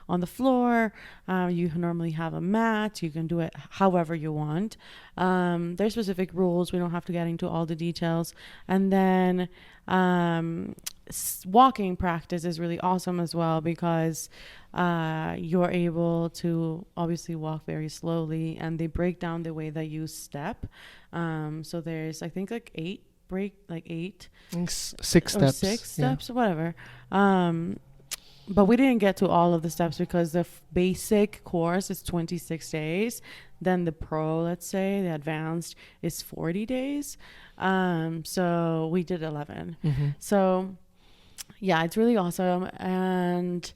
on the floor. You normally have a mat. You can do it however you want. There's specific rules. We don't have to get into all the details. And then walking practice is really awesome as well because you're able to obviously walk very slowly, and they break down the way that you step. So there's, I think, like eight six steps, or whatever. But we didn't get to all of the steps because the basic course is 26 days. Then the pro, let's say, the advanced is 40 days. So we did 11. So yeah, it's really awesome. And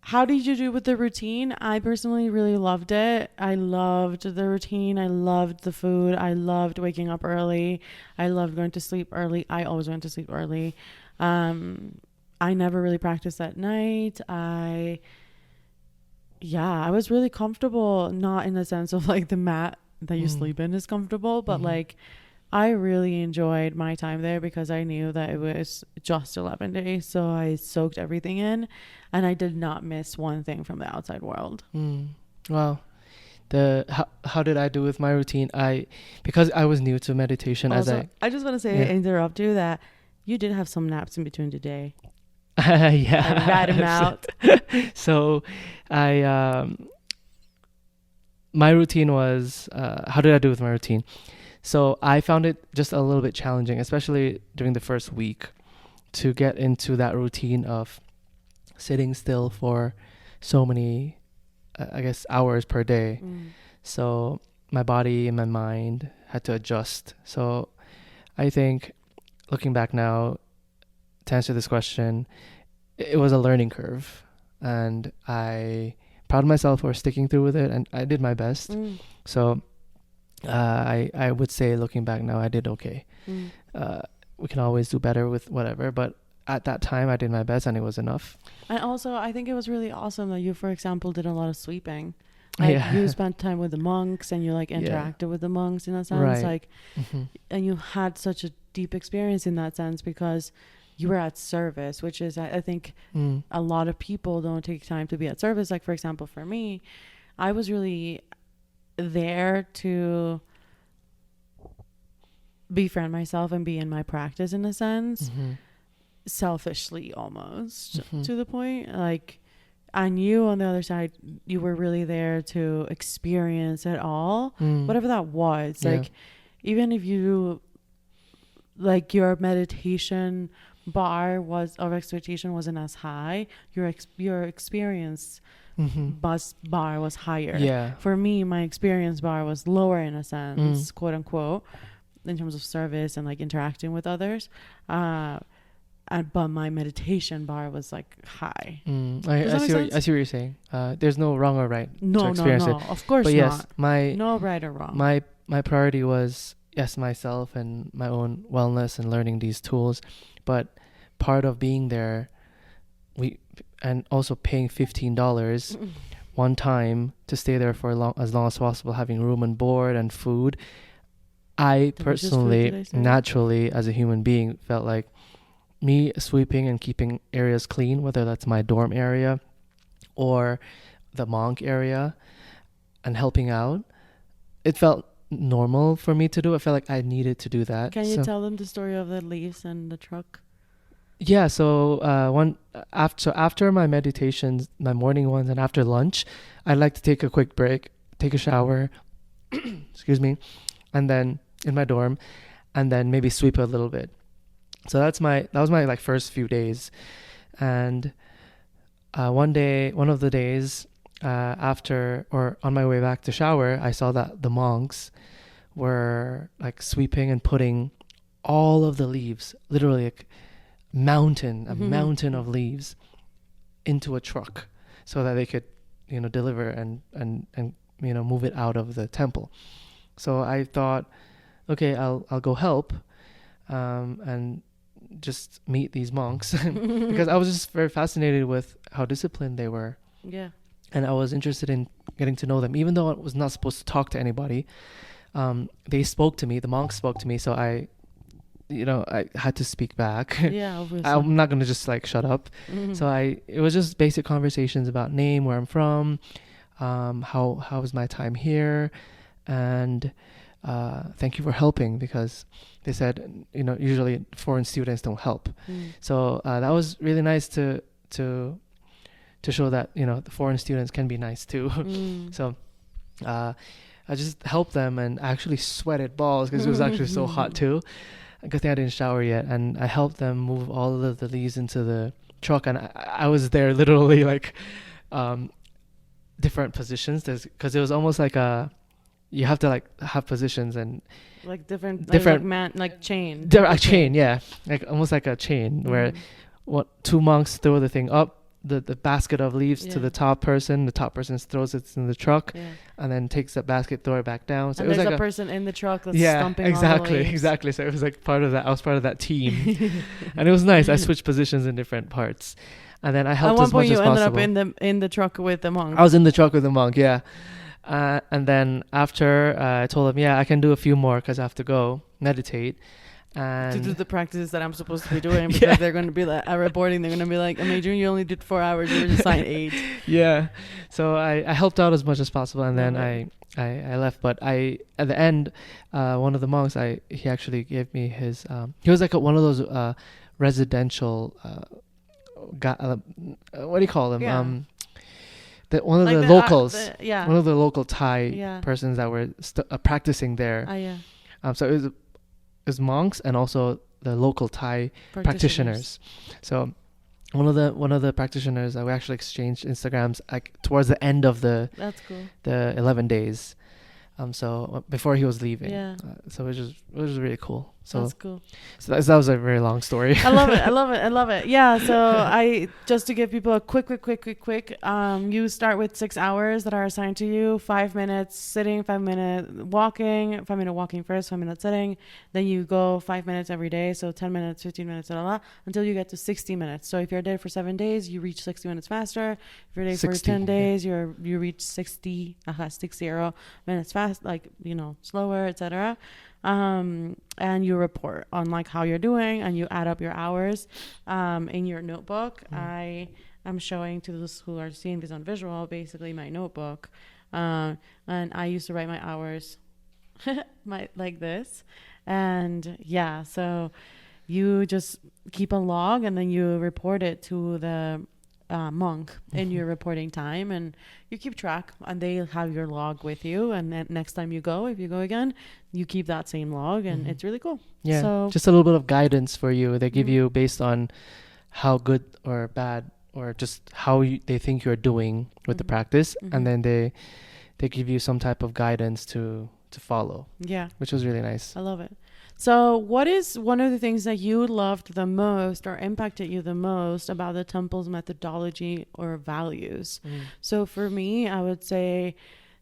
how did you do with the routine? I personally really loved it. I loved the routine. I loved the food. I loved waking up early. I loved going to sleep early. I always went to sleep early. I never really practiced at night. I was really comfortable, not in the sense of like the mat that you sleep in is comfortable, but like I really enjoyed my time there because I knew that it was just 11 days. So I soaked everything in, and I did not miss one thing from the outside world. Wow. How did I do with my routine? Because I was new to meditation. Also, I just want to say, interrupt you, that you did have some naps in between today. Yeah. I rat him out. So my routine was, how did I do with my routine? So I found it just a little bit challenging, especially during the first week, to get into that routine of sitting still for so many, hours per day. So my body and my mind had to adjust. So I think, looking back now, to answer this question, it was a learning curve. and I proud of myself for sticking through with it, and I did my best. So I would say, looking back now, I did okay. We can always do better with whatever, but at that time I did my best and it was enough. And also, I think it was really awesome that you, for example, did a lot of sweeping. Like you spent time with the monks and you like interacted with the monks in a sense, Right. like, and you had such a deep experience in that sense because you were at service, which is, I think a lot of people don't take time to be at service. Like, for example, for me, I was really there to befriend myself and be in my practice in a sense, selfishly almost to the point. Like, and you on the other side, you were really there to experience it all, whatever that was. Like, even if you, like, your meditation bar was of expectation wasn't as high, your experience bar was higher. For me, my experience bar was lower in a sense, quote unquote, in terms of service and like interacting with others. But my meditation bar was like high. I see what you're saying. There's no wrong or right to experience it. Of course but yes, not. No right or wrong. My priority was, yes, myself and my own wellness and learning these tools. But part of being there, and also paying $15 one time to stay there for as long as possible, having room and board and food. I personally, naturally, as a human being, felt like me sweeping and keeping areas clean, whether that's my dorm area or the monk area, and helping out, it felt normal for me to do. I felt like I needed to do that. Can you tell them the story of the leaves and the truck? Yeah, so after my meditations, my morning ones, and after lunch, I'd like to take a quick break, take a shower, excuse me, and then in my dorm, and then maybe sweep a little bit. So that was my like first few days. And one of the days after, or on my way back to shower, I saw that the monks were like sweeping and putting all of the leaves, literally like a mountain of leaves, into a truck so that they could, deliver and move it out of the temple. So I thought, okay, I'll go help and just meet these monks because I was just very fascinated with how disciplined they were. Yeah. And I was interested in getting to know them, even though I was not supposed to talk to anybody. They spoke to me, the monks spoke to me, so I had to speak back. Yeah, obviously. I'm not going to just like shut up. So it was just basic conversations about name, where I'm from, how was my time here, and thank you for helping, because they said, usually foreign students don't help. So that was really nice to show that, the foreign students can be nice too. So I just helped them and actually sweated balls because it was actually so hot too. Good thing I didn't shower yet. And I helped them move all of the leaves into the truck. And I was there literally like different positions, because it was almost like you have to like have positions and like different like chain. Chain, yeah, like almost like a chain where two monks throw the thing up, the basket of leaves to the top person throws it in the truck, and then takes that basket, throw it back down. So and it was there's like a person in the truck that's stomping exactly. So it was like part of that. I was part of that team, and it was nice. I switched positions in different parts, and then I helped as much as possible. At one point, you ended up in the truck with the monk. I was in the truck with the monk, yeah. And then after, I told him, I can do a few more because I have to go meditate. And to do the practices that I'm supposed to be doing, because they're going to be like, reporting, they're going to be like, Meijun, you only did 4 hours, you were just assigned 8. Yeah. So I helped out as much as possible, and then I left. But at the end, one of the monks, he actually gave me his, he was like one of those residential, what do you call them? Yeah. One of like the locals, one of the local Thai persons that were practicing there. So it was monks and also the local Thai practitioners. So one of the practitioners, we actually exchanged Instagrams like towards the end of the 11 days. So before he was leaving. So it was really cool. So, That's cool. so that was a very long story. I love it. I love it. I love it. Yeah. So I just to give people a quick. You start with 6 hours that are assigned to you. 5 minutes sitting, 5 minute walking, 5 minute walking first, 5 minutes sitting. Then you go 5 minutes every day. So 10 minutes, 15 minutes, until you get to 60 minutes. So if you're there for 7 days, you reach 60 minutes faster. If you're there for 10 days, you reach 60 minutes fast, like, slower, etc. And you report on like how you're doing, and you add up your hours in your notebook. I am showing to those who are seeing this on visual basically my notebook, and I used to write my hours like this. And yeah, so you just keep a log, and then you report it to the monk in your reporting time, and you keep track, and they have your log with you, and then next time you go, if you go again, you keep that same log, and it's really cool. Yeah, so just a little bit of guidance for you. They give you based on how good or bad, or just how they think you're doing with the practice, and then they give you some type of guidance to follow. Yeah, which was really nice. I love it. So what is one of the things that you loved the most or impacted you the most about the temple's methodology or values? So for me, I would say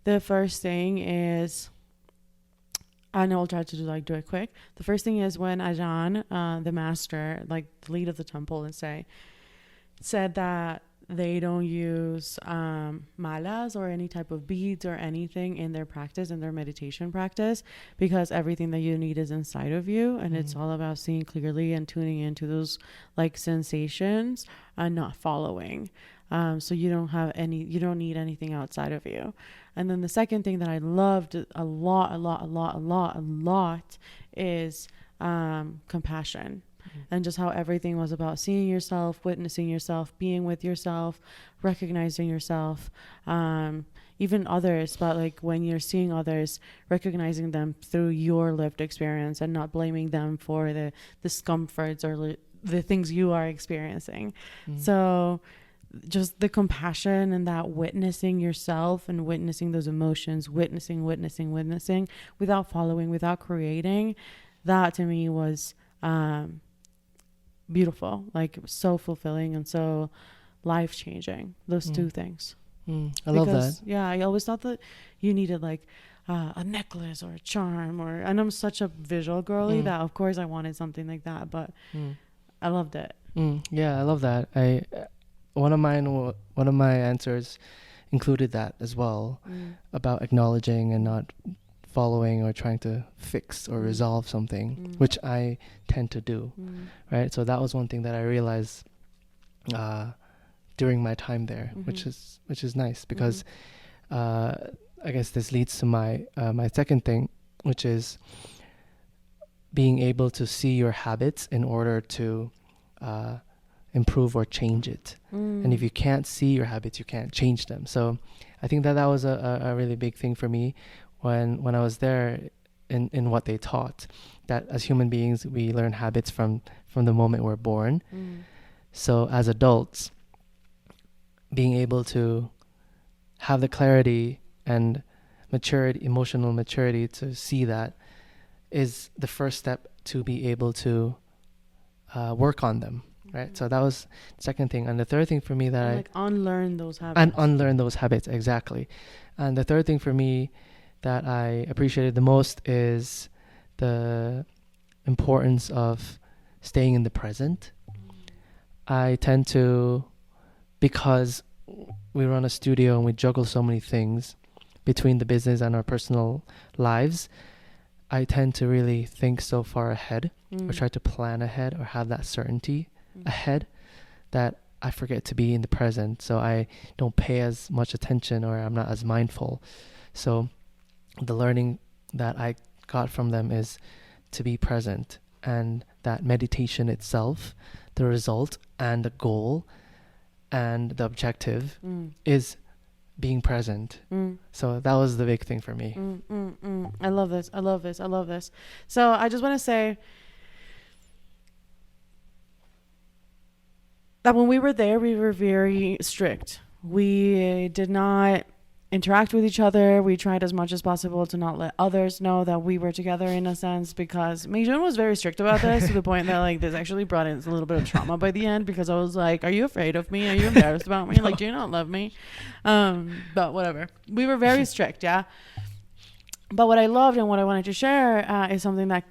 the first thing is, and I'll try to do it quick. The first thing is when Ajahn, the master, like the lead of the temple, said that they don't use malas or any type of beads or anything in their practice, in their meditation practice, because everything that you need is inside of you, and it's all about seeing clearly and tuning into those like sensations and not following. So you don't need anything outside of you. And then the second thing that I loved a lot is compassion. And just how everything was about seeing yourself, witnessing yourself, being with yourself, recognizing yourself, even others. But like when you're seeing others, recognizing them through your lived experience and not blaming them for the discomforts or the things you are experiencing. So just the compassion and that witnessing yourself and witnessing those emotions, witnessing without following, without creating, that to me was beautiful, like so fulfilling and so life-changing, those two things. I love that. Yeah, I always thought that you needed like a necklace or a charm, and I'm such a visual girly that of course I wanted something like that, but I loved it. Yeah, I love that. One of my answers included that as well, about acknowledging and not following or trying to fix or resolve something, which I tend to do, right? So that was one thing that I realized during my time there, which is nice, because I guess this leads to my my second thing, which is being able to see your habits in order to improve or change it. And if you can't see your habits, you can't change them. So I think that was a really big thing for me when I was there in what they taught, that as human beings, we learn habits from the moment we're born. So as adults, being able to have the clarity and maturity, emotional maturity to see that is the first step to be able to work on them. Right. So that was the second thing. And the third thing for me that unlearn those habits. And unlearn those habits. Exactly. And the third thing for me that I appreciated the most is the importance of staying in the present. I tend to, because we run a studio and we juggle so many things between the business and our personal lives, I tend to really think so far ahead, or try to plan ahead, or have that certainty ahead, that I forget to be in the present. So I don't pay as much attention, or I'm not as mindful. So the learning that I got from them is to be present, and that meditation itself, the result and the goal and the objective is being present. So that was the big thing for me. I love this. So I just want to say that when we were there, we were very strict. We did not interact with each other. We tried as much as possible to not let others know that we were together, in a sense, because Meijun was very strict about this to the point that like this actually brought in a little bit of trauma by the end, because I was like, are you afraid of me? Are you embarrassed about me? Like, do you not love me? But whatever. We were very strict, yeah. But what I loved and what I wanted to share is something that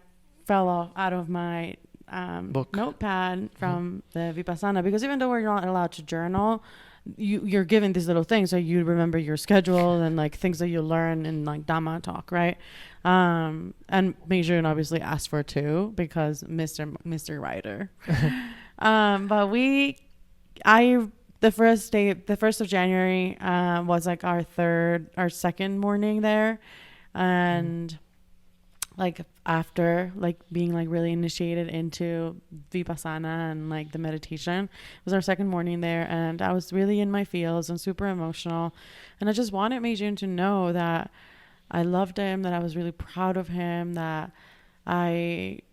fell out of my notepad from the Vipassana, because even though we're not allowed to journal, you're given these little things so you remember your schedule and like things that you learn in like Dhamma talk, right? And Meijun obviously asked for two because Mr. Writer. But the 1st of January was like our second morning there, and like after like being like really initiated into Vipassana and like the meditation, it was our second morning there, and I was really in my feels and super emotional, and I just wanted Meijun to know that I loved him, that I was really proud of him, that it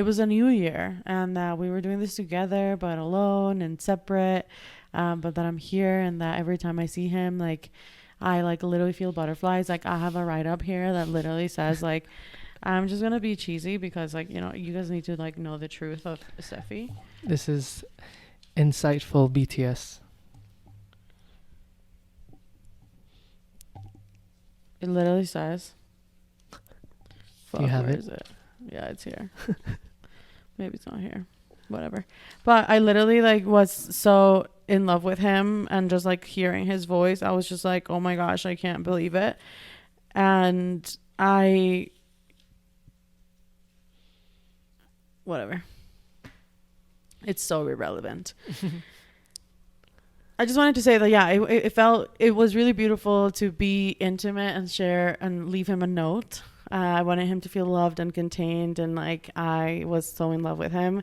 was a new year and that we were doing this together but alone and separate, but that I'm here, and that every time I see him, like I like literally feel butterflies. Like I have a write up here that literally says like, I'm just gonna be cheesy because like, you know, you guys need to like know the truth of Estefi. This is insightful BTS. It literally says, Do you have where it? is it? Yeah, it's here. Maybe it's not here. Whatever. But I literally like was so in love with him, and just like hearing his voice, I was just like, oh my gosh, I can't believe it. And whatever. It's so irrelevant. I just wanted to say that, yeah, it was really beautiful to be intimate and share and leave him a note. I wanted him to feel loved and contained, and like I was so in love with him.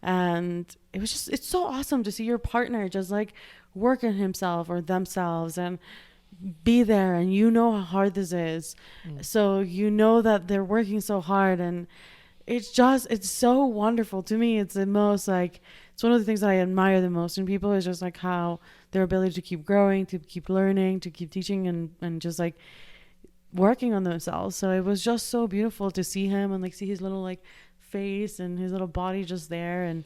And it's so awesome to see your partner just like work on himself or themselves and be there, and you know how hard this is. So you know that they're working so hard, and it's so wonderful to me. It's the most like, it's one of the things that I admire the most in people, is just like how their ability to keep growing, to keep learning, to keep teaching, and just like working on themselves. So it was just so beautiful to see him and like see his little like face and his little body just there. And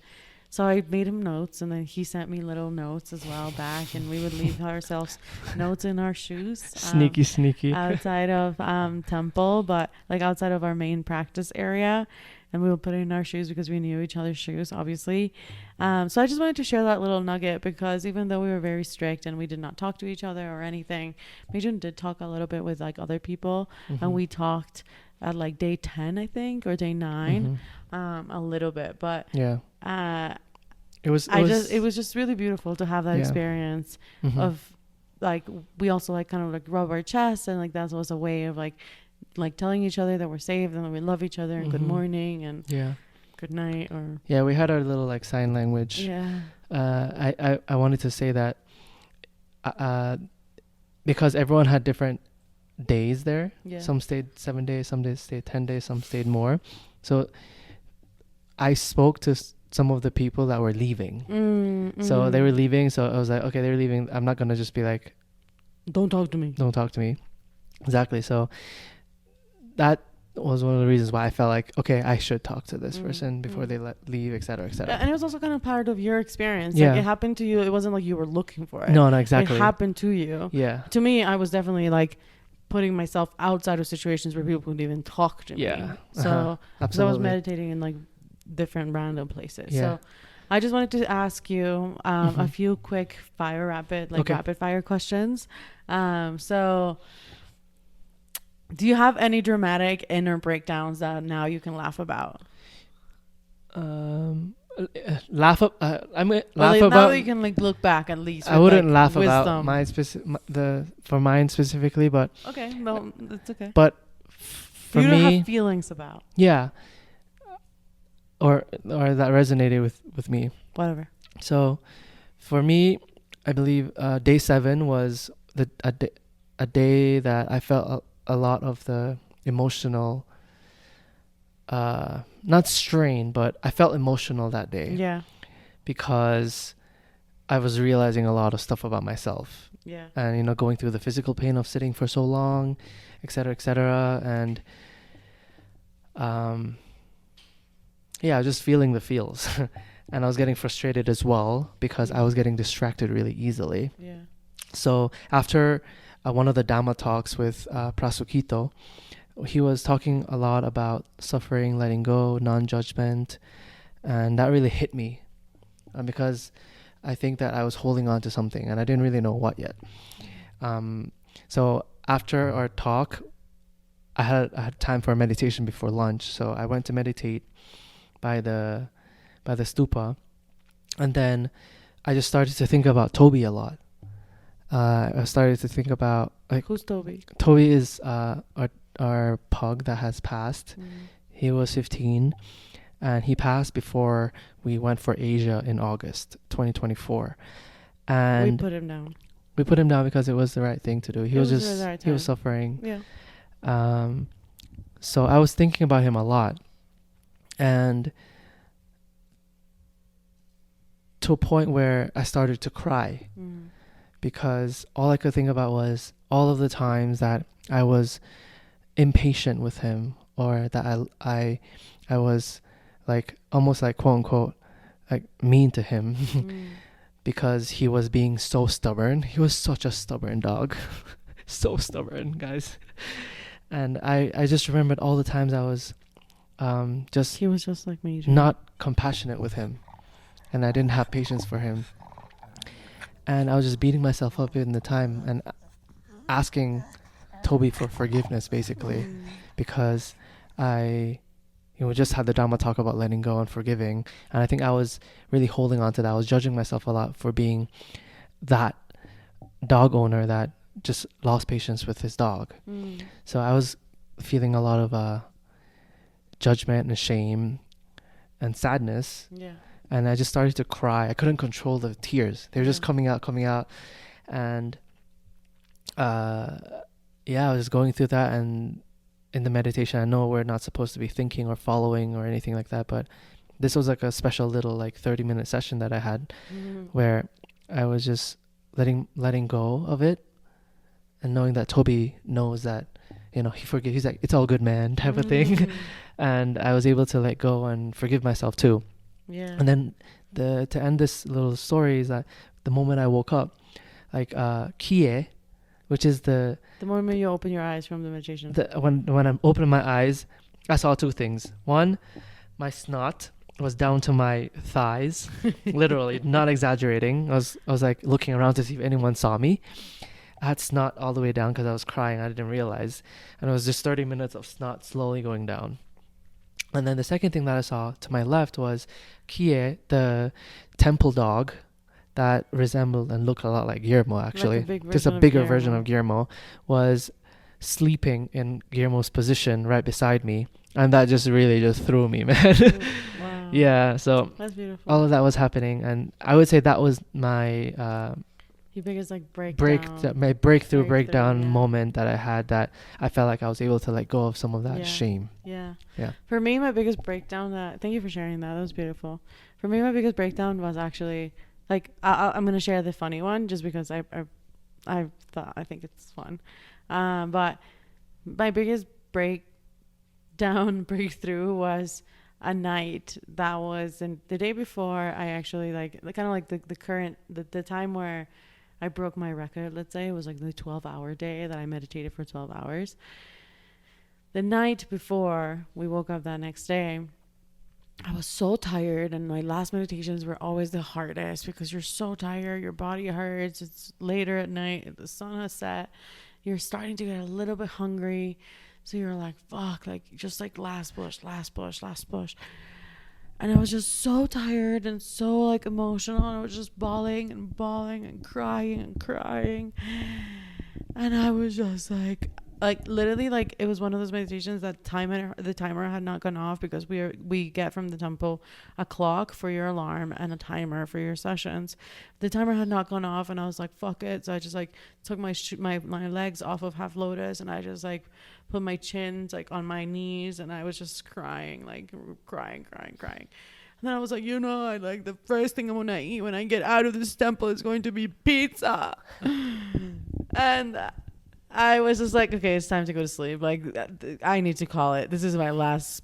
so I made him notes, and then he sent me little notes as well back, and we would leave ourselves notes in our shoes, sneaky outside of temple, but like outside of our main practice area, and we would put it in our shoes because we knew each other's shoes, obviously. So I just wanted to share that little nugget, because even though we were very strict and we did not talk to each other or anything, Meijun did talk a little bit with like other people, and we talked at like day 10, I think, or day 9, a little bit, but yeah, it was just really beautiful to have that experience of like, we also like kind of like rub our chests, and like that was a way of like telling each other that we're safe and that we love each other, and good morning and good night, or we had our little like sign language. I wanted to say that because everyone had different days there. Some stayed 7 days, some days stayed 10 days, some stayed more. So I spoke to some of the people that were leaving. So they were leaving, so I was like, okay, they're leaving, I'm not gonna just be like, don't talk to me. Exactly. So that was one of the reasons why I felt like, okay, I should talk to this person before they leave, etc., etc. And it was also kind of part of your experience. Yeah. Like, it happened to you. It wasn't like you were looking for it. No, exactly. It happened to you. Yeah. To me, I was definitely like putting myself outside of situations where people would even talk to me. So I was meditating in like different random places. So I just wanted to ask you a few quick rapid fire questions. So do you have any dramatic inner breakdowns that now you can laugh about? Laugh up. I'm gonna laugh now about. that you can like look back at least. I wouldn't laugh wisdom. about mine for mine specifically, but okay, no, it's okay. But for you me, don't have feelings about. Yeah. Or that resonated with me. Whatever. So, for me, I believe day 7 was a day that I felt a lot of the emotional, not strain, but I felt emotional that day. Yeah. Because I was realizing a lot of stuff about myself. Yeah. and, you know, going through the physical pain of sitting for so long, etc., etc. And yeah, just feeling the feels. And I was getting frustrated as well because I was getting distracted really easily. Yeah. So after one of the Dhamma talks with Prasukito, he was talking a lot about suffering, letting go, non-judgment, and that really hit me because I think that I was holding on to something and I didn't really know what yet. So after our talk, I had time for meditation before lunch, so I went to meditate by the stupa, and then I just started to think about Toby a lot. I started to think about, like, Who's Toby? Toby is our pug that has passed. He was 15, and he passed before we went for Asia in August 2024. And We put him down. we put him down because it was the right thing to do. He was just the right he was time. suffering. Yeah. So I was thinking about him a lot, and to a point where I started to cry because all I could think about was all of the times that I was impatient with him, or that I was like almost like quote unquote like mean to him because he was being so stubborn. He was such a stubborn dog. So stubborn, guys. And I just remembered all the times I was just He was just like me. not compassionate with him, and I didn't have patience for him, and I was just beating myself up in the time and asking Toby for forgiveness, basically, because I just had the Dhamma talk about letting go and forgiving, and I think I was really holding on to that. I was judging myself a lot for being that dog owner that just lost patience with his dog. So I was feeling a lot of judgment and shame and sadness. Yeah. And I just started to cry. I couldn't control the tears. They were just coming out. And I was going through that. And in the meditation, I know we're not supposed to be thinking or following or anything like that, but this was like a special little like 30-minute session that I had where I was just letting go of it, and knowing that Toby knows that, he forgives. He's like, it's all good, man, type of thing. And I was able to let go and forgive myself too. Yeah. And then to end this little story is that the moment I woke up, like Kie, which is the moment you open your eyes from the meditation. When I'm opening my eyes, I saw two things. One, my snot was down to my thighs, literally, not exaggerating. I was like looking around to see if anyone saw me. I had snot all the way down because I was crying. I didn't realize, and it was just 30 minutes of snot slowly going down. And then the second thing that I saw to my left was Kie, the temple dog that resembled and looked a lot like Guillermo, actually. Like just a bigger version of Guillermo, was sleeping in Guillermo's position right beside me. And that just really just threw me, man. Wow. Yeah, so that's beautiful. all of that was happening. And I would say that was my your biggest like breakdown moment that I had, that I felt like I was able to let go of some of that shame. Yeah. Yeah. For me, my biggest breakdown, thank you for sharing that. That was beautiful. For me, my biggest breakdown was actually like, I'm going to share the funny one just because I think it's fun. But my biggest breakthrough was a night that was the day before I actually kind of like the time where I broke my record. Let's say it was like the 12-hour day that I meditated for 12 hours. The night before we woke up that next day, I was so tired, and my last meditations were always the hardest because you're so tired, your body hurts, it's later at night, the sun has set, you're starting to get a little bit hungry, so you're like, fuck, like just like last push. And I was just so tired and so like emotional, and I was just bawling and crying, and I was just like literally, like, it was one of those meditations that the timer had not gone off, because we get from the temple a clock for your alarm and a timer for your sessions. The timer had not gone off, and I was like, fuck it. So I just like took my legs off of half lotus, and I just like put my chins like on my knees, and I was just crying. And then I was like, I like the first thing I'm going to eat when I get out of this temple is going to be pizza. And I was just like, okay, it's time to go to sleep. Like, I need to call it. This is my last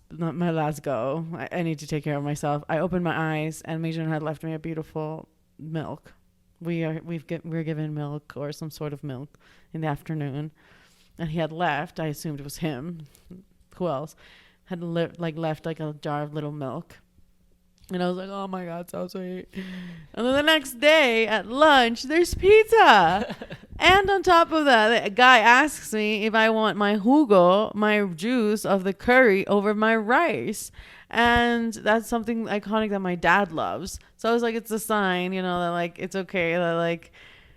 go. I need to take care of myself. I opened my eyes, and Meijun had left me a beautiful milk. We're given milk or some sort of milk in the afternoon, and he had left. I assumed it was him. Who else had left like a jar of little milk? And I was like, oh my God, so sweet. And then the next day at lunch, there's pizza. And on top of that, the guy asks me if I want my jugo, my juice of the curry, over my rice. And that's something iconic that my dad loves. So I was like, it's a sign, that like, it's okay. That like,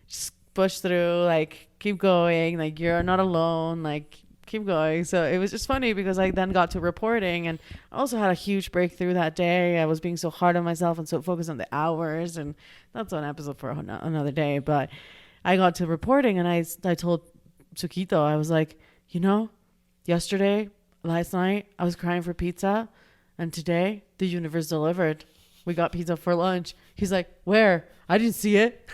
just push through, like, keep going. Like, you're not alone. Like, keep going. So it was just funny because I then got to reporting, and I also had a huge breakthrough that day. I was being so hard on myself and so focused on the hours, and that's an episode for another day. But I got to reporting, and I told Tsukito, I was like, last night I was crying for pizza, and today the universe delivered. We got pizza for lunch. He's like, where? I didn't see it.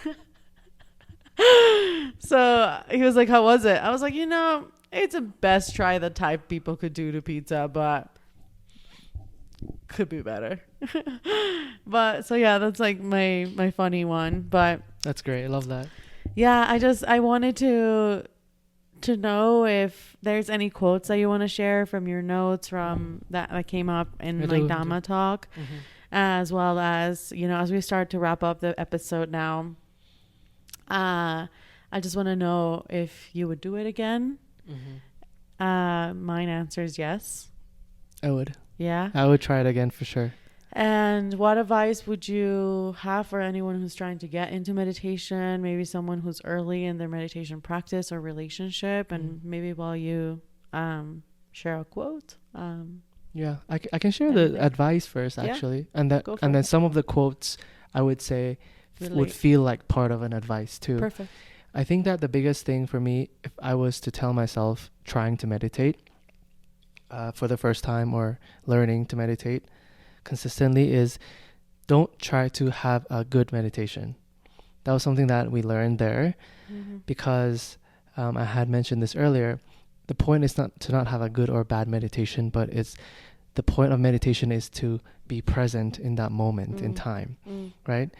So he was like, how was it? I was like, it's a best try the type people could do to pizza, but could be better. But so yeah, that's like my funny one. But That's great. I love that. Yeah, I wanted to know if there's any quotes that you want to share from your notes from that came up in like Dhamma talk, as well as as we start to wrap up the episode now. I just want to know if you would do it again. Mine answer is yes. I would. Yeah. I would try it again for sure. And what advice would you have for anyone who's trying to get into meditation? Maybe someone who's early in their meditation practice or relationship, and maybe while you share a quote. Yeah, I can share the advice first, actually, and then some of the quotes I would say would feel like part of an advice too. Perfect. I think that the biggest thing for me, if I was to tell myself trying to meditate for the first time or learning to meditate consistently, is don't try to have a good meditation. That was something that we learned there, because I had mentioned this earlier. The point is not to not have a good or bad meditation, but the point of meditation is to be present in that moment in time, right?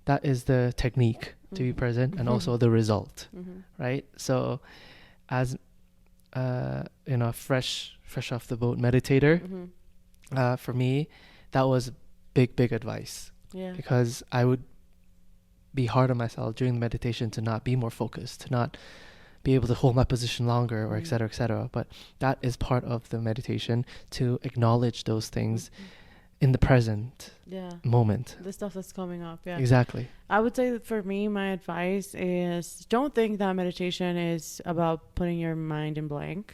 That is the technique, to be present, and also the result, right? So as fresh off the boat meditator, for me, that was big advice. Yeah. Because I would be hard on myself during the meditation to not be more focused, to not be able to hold my position longer, or et cetera, but that is part of the meditation, to acknowledge those things in the present moment. The stuff that's coming up. Yeah, exactly. I would say that for me, my advice is don't think that meditation is about putting your mind in blank.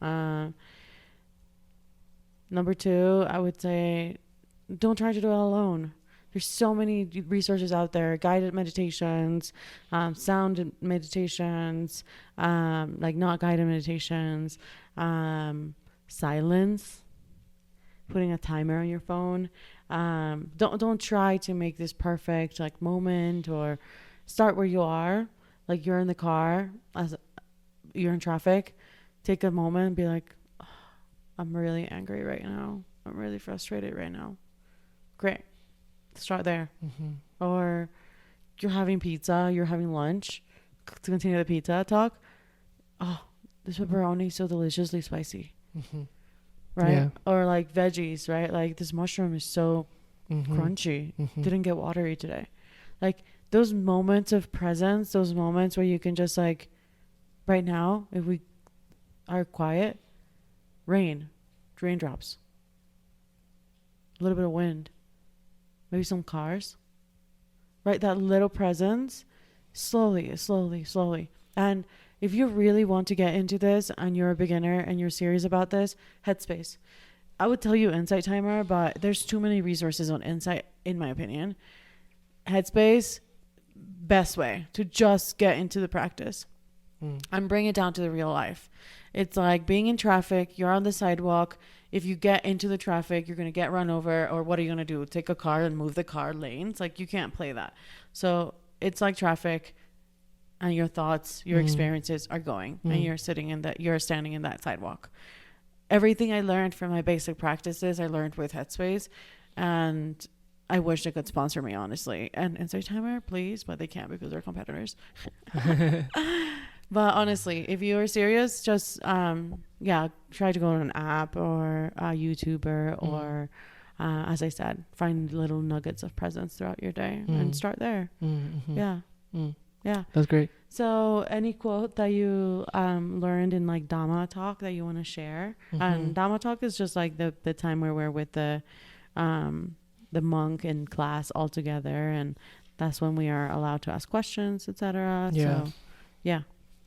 Number two, I would say don't try to do it alone. There's so many resources out there, guided meditations, sound meditations, like not guided meditations, silence, putting a timer on your phone. Don't try to make this perfect like moment, or start where you are. Like you're in the car, as you're in traffic, take a moment and be like, oh, I'm really angry right now. I'm really frustrated right now. Great. Start there. Or you're having pizza, you're having lunch, to continue the pizza talk. Oh, this pepperoni is so deliciously spicy. Right? Yeah. Or like veggies, right? Like this mushroom is so crunchy. Didn't get watery today. Like those moments of presence, those moments where you can just like, right now, if we are quiet, raindrops, a little bit of wind, maybe some cars, right? That little presence, slowly. And if you really want to get into this and you're a beginner and you're serious about this, Headspace. I would tell you Insight Timer, but there's too many resources on Insight, in my opinion. Headspace, best way to just get into the practice and bring it down to the real life. It's like being in traffic, you're on the sidewalk, if you get into the traffic, you're going to get run over, or what are you going to do? Take a car and move the car lanes? Like, you can't play that. So it's like traffic, and your thoughts, your experiences are going, and you're standing in that sidewalk. Everything I learned from my basic practices, I learned with Headspace, and I wish they could sponsor me, honestly. And Insert Timer, please, but they can't because they're competitors. But honestly, if you are serious, just try to go on an app or a YouTuber, or as I said, find little nuggets of presence throughout your day and start there. Yeah. That's great. So any quote that you learned in like Dhamma talk that you want to share? And Dhamma talk is just like the time where we're with the monk in class all together, and that's when we are allowed to ask questions, etc. Yeah. So yeah.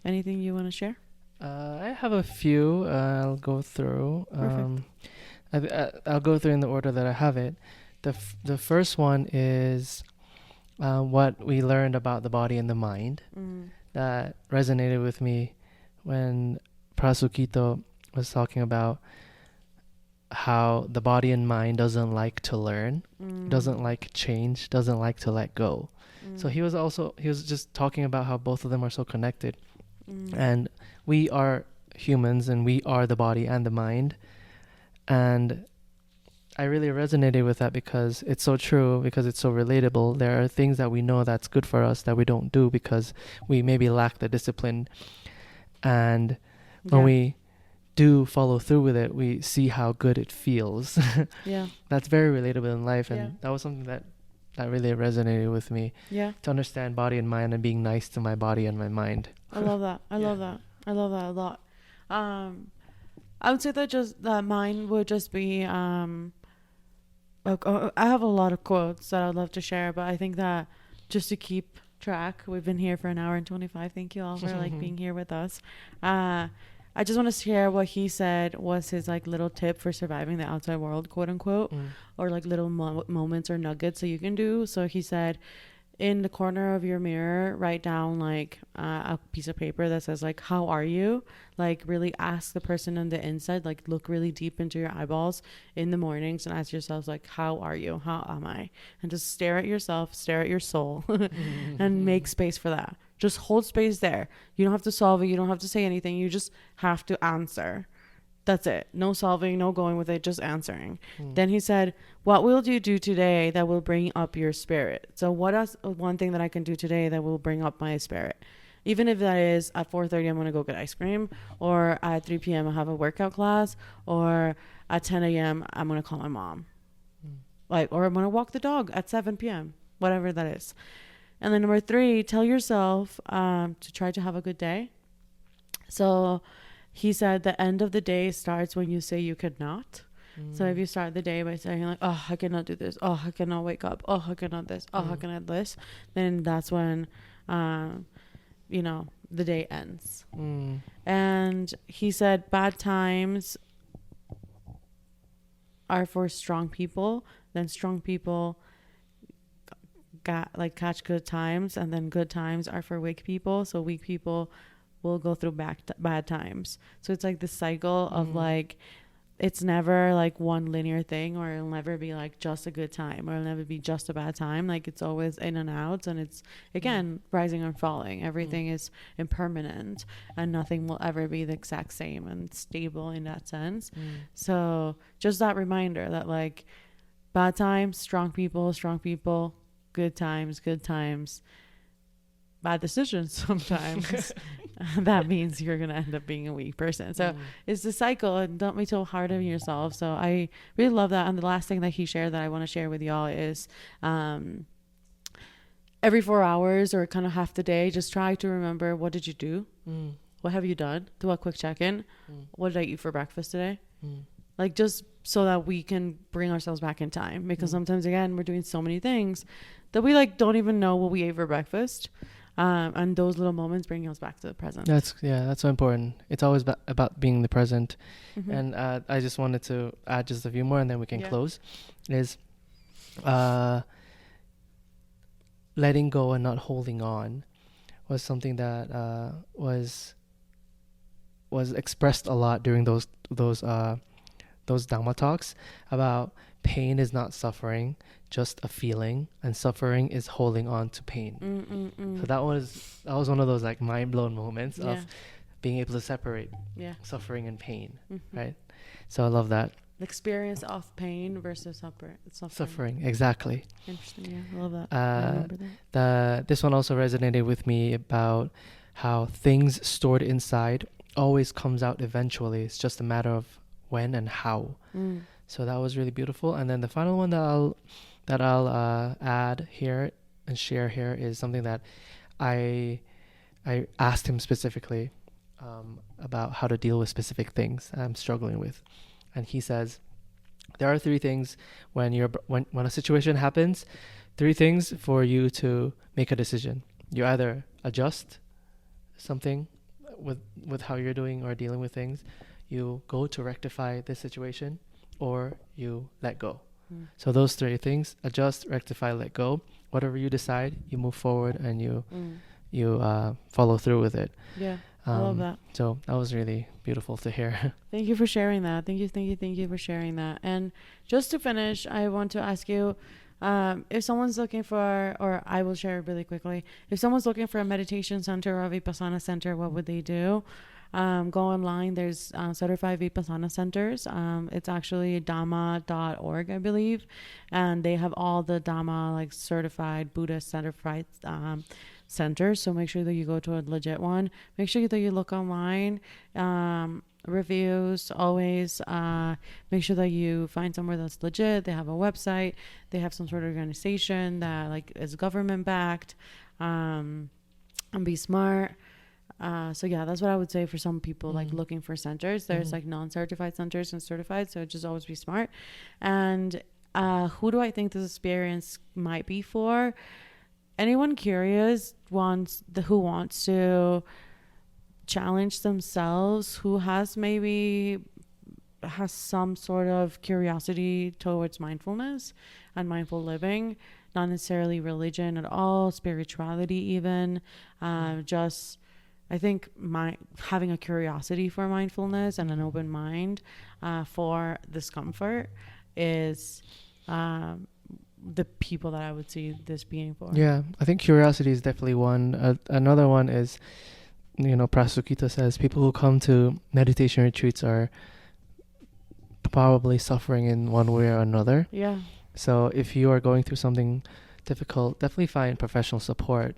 Anything you want to share? I have a few. I'll go through. I'll go through in the order that I have it. The first one is what we learned about the body and the mind. That resonated with me when Prasukito was talking about how the body and mind doesn't like to learn, doesn't like change, doesn't like to let go. So he was just talking about how both of them are so connected. And we are humans, and we are the body and the mind. And I really resonated with that because it's so true, because it's so relatable. There are things that we know that's good for us that we don't do because we maybe lack the discipline. And when we do follow through with it, we see how good it feels. That's very relatable in life. And that was something that really resonated with me. To understand body and mind and being nice to my body and my mind. I love that. I love that a lot. I would say that just that mine would just be I have a lot of quotes that I'd love to share, but I think that just to keep track, we've been here for an hour and 25. Thank you all for like being here with us. I just want to share what he said was his like little tip for surviving the outside world, quote unquote, or like little moments or nuggets that you can do. So he said, in the corner of your mirror, write down like a piece of paper that says like, how are you? Like, really ask the person on the inside, like look really deep into your eyeballs in the mornings and ask yourselves like, how are you? How am I? And just stare at yourself, stare at your soul and make space for that. Just hold space there. You don't have to solve it. You don't have to say anything. You just have to answer. That's it. No solving, no going with it, just answering. Then he said, what will you do today that will bring up your spirit? So what is one thing that I can do today that will bring up my spirit? Even if that is at 4:30, I'm going to go get ice cream, or at 3 p.m. I have a workout class, or at 10 a.m. I'm going to call my mom. Or I'm going to walk the dog at 7 p.m., whatever that is. And then number 3, tell yourself to try to have a good day. So he said the end of the day starts when you say you could not. So if you start the day by saying like, oh, I cannot do this. Oh, I cannot wake up. Oh, I cannot this. Oh, I cannot this. Then that's when, the day ends. And he said bad times are for strong people. Then strong people catch good times, and then good times are for weak people. So weak people will go through bad times. So it's like the cycle of like, it's never like one linear thing, or it'll never be like just a good time, or it'll never be just a bad time. Like, it's always in and out, and it's again rising and falling. Everything is impermanent, and nothing will ever be the exact same and stable in that sense. So just that reminder that like, bad times, strong people, good times, bad decisions sometimes. That means you're gonna end up being a weak person. So it's the cycle, and don't be so hard on yourself. So I really love that. And the last thing that he shared that I want to share with y'all is every 4 hours or kind of half the day, just try to remember, what did you do? What have you done? Do a quick check-in. What did I eat for breakfast today? Like, just so that we can bring ourselves back in time, because sometimes again we're doing so many things that we like don't even know what we ate for breakfast. And those little moments bring us back to the present. That's so important. It's always about being the present. And I just wanted to add just a few more, and then we can close. Is letting go and not holding on was something that was expressed a lot during those those Dhamma talks about pain is not suffering, just a feeling, and suffering is holding on to pain. So that was one of those like mind blown moments of being able to separate suffering and pain, right? So I love that. The experience of pain versus Suffering, exactly. Interesting. Yeah, I love that. I remember that. This one also resonated with me about how things stored inside always comes out eventually. It's just a matter of when and how. So that was really beautiful. And then the final one that I'll add here and share here is something that I asked him specifically about how to deal with specific things I'm struggling with. And he says, there are 3 things when a situation happens, 3 things for you to make a decision. You either adjust something with how you're doing or dealing with things, you go to rectify the situation, or you let go. So those 3 things: adjust, rectify, let go. Whatever you decide, you move forward and you follow through with it. Yeah. I love that. So that was really beautiful to hear. Thank you for sharing that. Thank you for sharing that. And just to finish, I want to ask you, if someone's looking for, or I will share really quickly, if someone's looking for a meditation center or a Vipassana center, what would they do? Go online. There's certified Vipassana centers. It's actually dhamma.org, I believe. And they have all the Dhamma, like certified, Buddhist certified centers. So make sure that you go to a legit one. Make sure that you look online. Reviews always. Make sure that you find somewhere that's legit. They have a website. They have some sort of organization that like is government backed. And be smart. So yeah, that's what I would say for some people like looking for centers. There's like non-certified centers and certified, so just always be smart. And who do I think this experience might be for? Anyone curious who wants to challenge themselves, who has some sort of curiosity towards mindfulness and mindful living, not necessarily religion at all, spirituality even, just I think having a curiosity for mindfulness and an open mind for discomfort is the people that I would see this being for. Yeah, I think curiosity is definitely one. Another one is, Prasukita says people who come to meditation retreats are probably suffering in one way or another. Yeah. So if you are going through something difficult, definitely find professional support.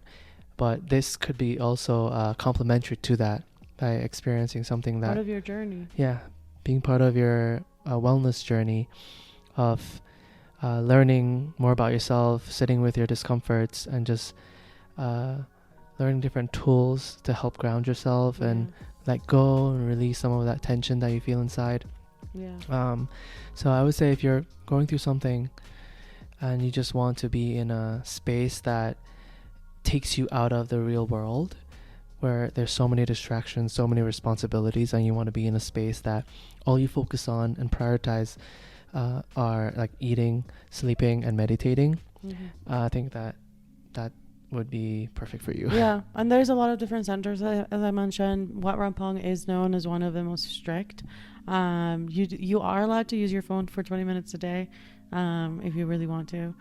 But this could be also complementary to that by experiencing something that... part of your journey. Yeah, being part of your wellness journey of learning more about yourself, sitting with your discomforts, and just learning different tools to help ground yourself and let go and release some of that tension that you feel inside. Yeah. So I would say if you're going through something and you just want to be in a space that takes you out of the real world, where there's so many distractions, so many responsibilities, and you want to be in a space that all you focus on and prioritize are like eating, sleeping, and meditating, I think that would be perfect for you. Yeah, and there's a lot of different centers, as I mentioned. Wat Ram Poeng is known as one of the most strict. You are allowed to use your phone for 20 minutes a day if you really want to.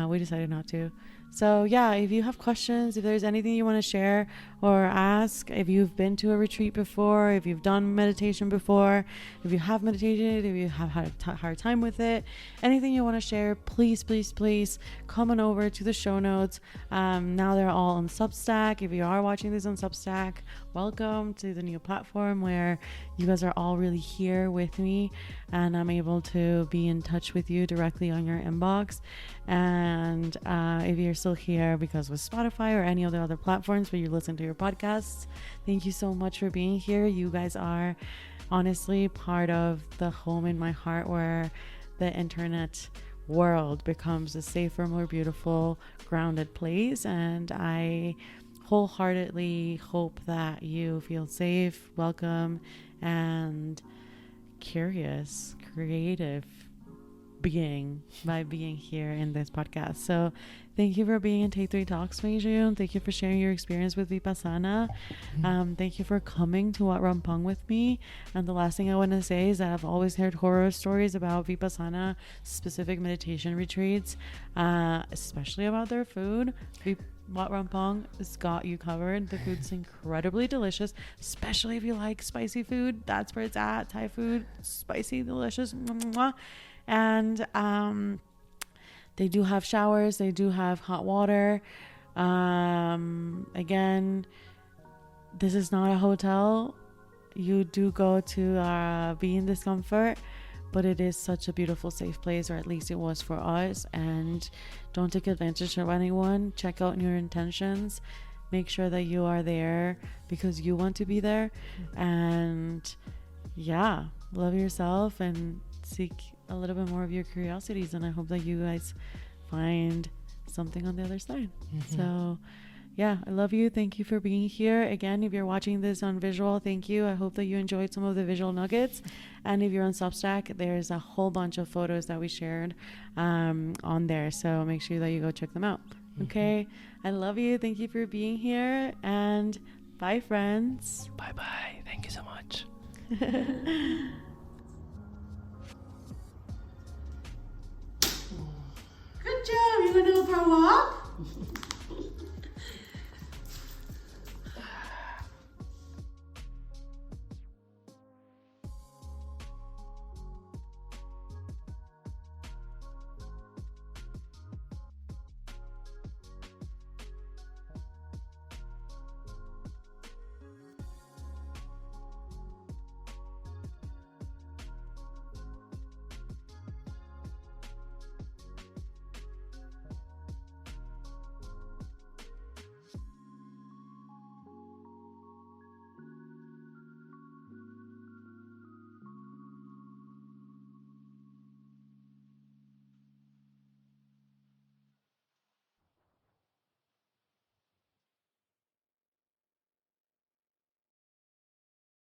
We decided not to. So yeah, if you have questions, if there's anything you want to share or ask, if you've been to a retreat before, if you've done meditation before, if you have meditated, if you have had a hard time with it, anything you want to share, please come on over to the show notes. Now they're all on Substack. If you are watching this on Substack, welcome to the new platform where you guys are all really here with me, and I'm able to be in touch with you directly on your inbox. And if you're still here because with Spotify or any of the other platforms where you listen to your podcasts, thank you so much for being here. You guys are honestly part of the home in my heart where the internet world becomes a safer, more beautiful, grounded place. And I wholeheartedly hope that you feel safe, welcome, and curious, creative being by being here in this podcast. So Thank you for being in Take 3 Talks, Meijun. Thank you for sharing your experience with Vipassana. Thank you for coming to Wat Ram Poeng with me. And the last thing I want to say is that I've always heard horror stories about Vipassana specific meditation retreats, especially about their food. Wat Ram Poeng has got you covered. The food's incredibly delicious, especially if you like spicy food. That's where it's at. Thai food, spicy, delicious. And they do have showers. They do have hot water. Again, this is not a hotel. You do go to be in discomfort, but it is such a beautiful, safe place, or at least it was for us. And don't take advantage of anyone. Check out your intentions. Make sure that you are there because you want to be there. And yeah, love yourself and seek a little bit more of your curiosities. And I hope that you guys find something on the other side. So yeah, I love you. Thank you for being here. Again, if you're watching this on visual, thank you. I hope that you enjoyed some of the visual nuggets. And if you're on Substack, there's a whole bunch of photos that we shared on there. So make sure that you go check them out. Okay. I love you. Thank you for being here. And bye, friends. Bye-bye. Thank you so much. Good job. You want to go for a walk?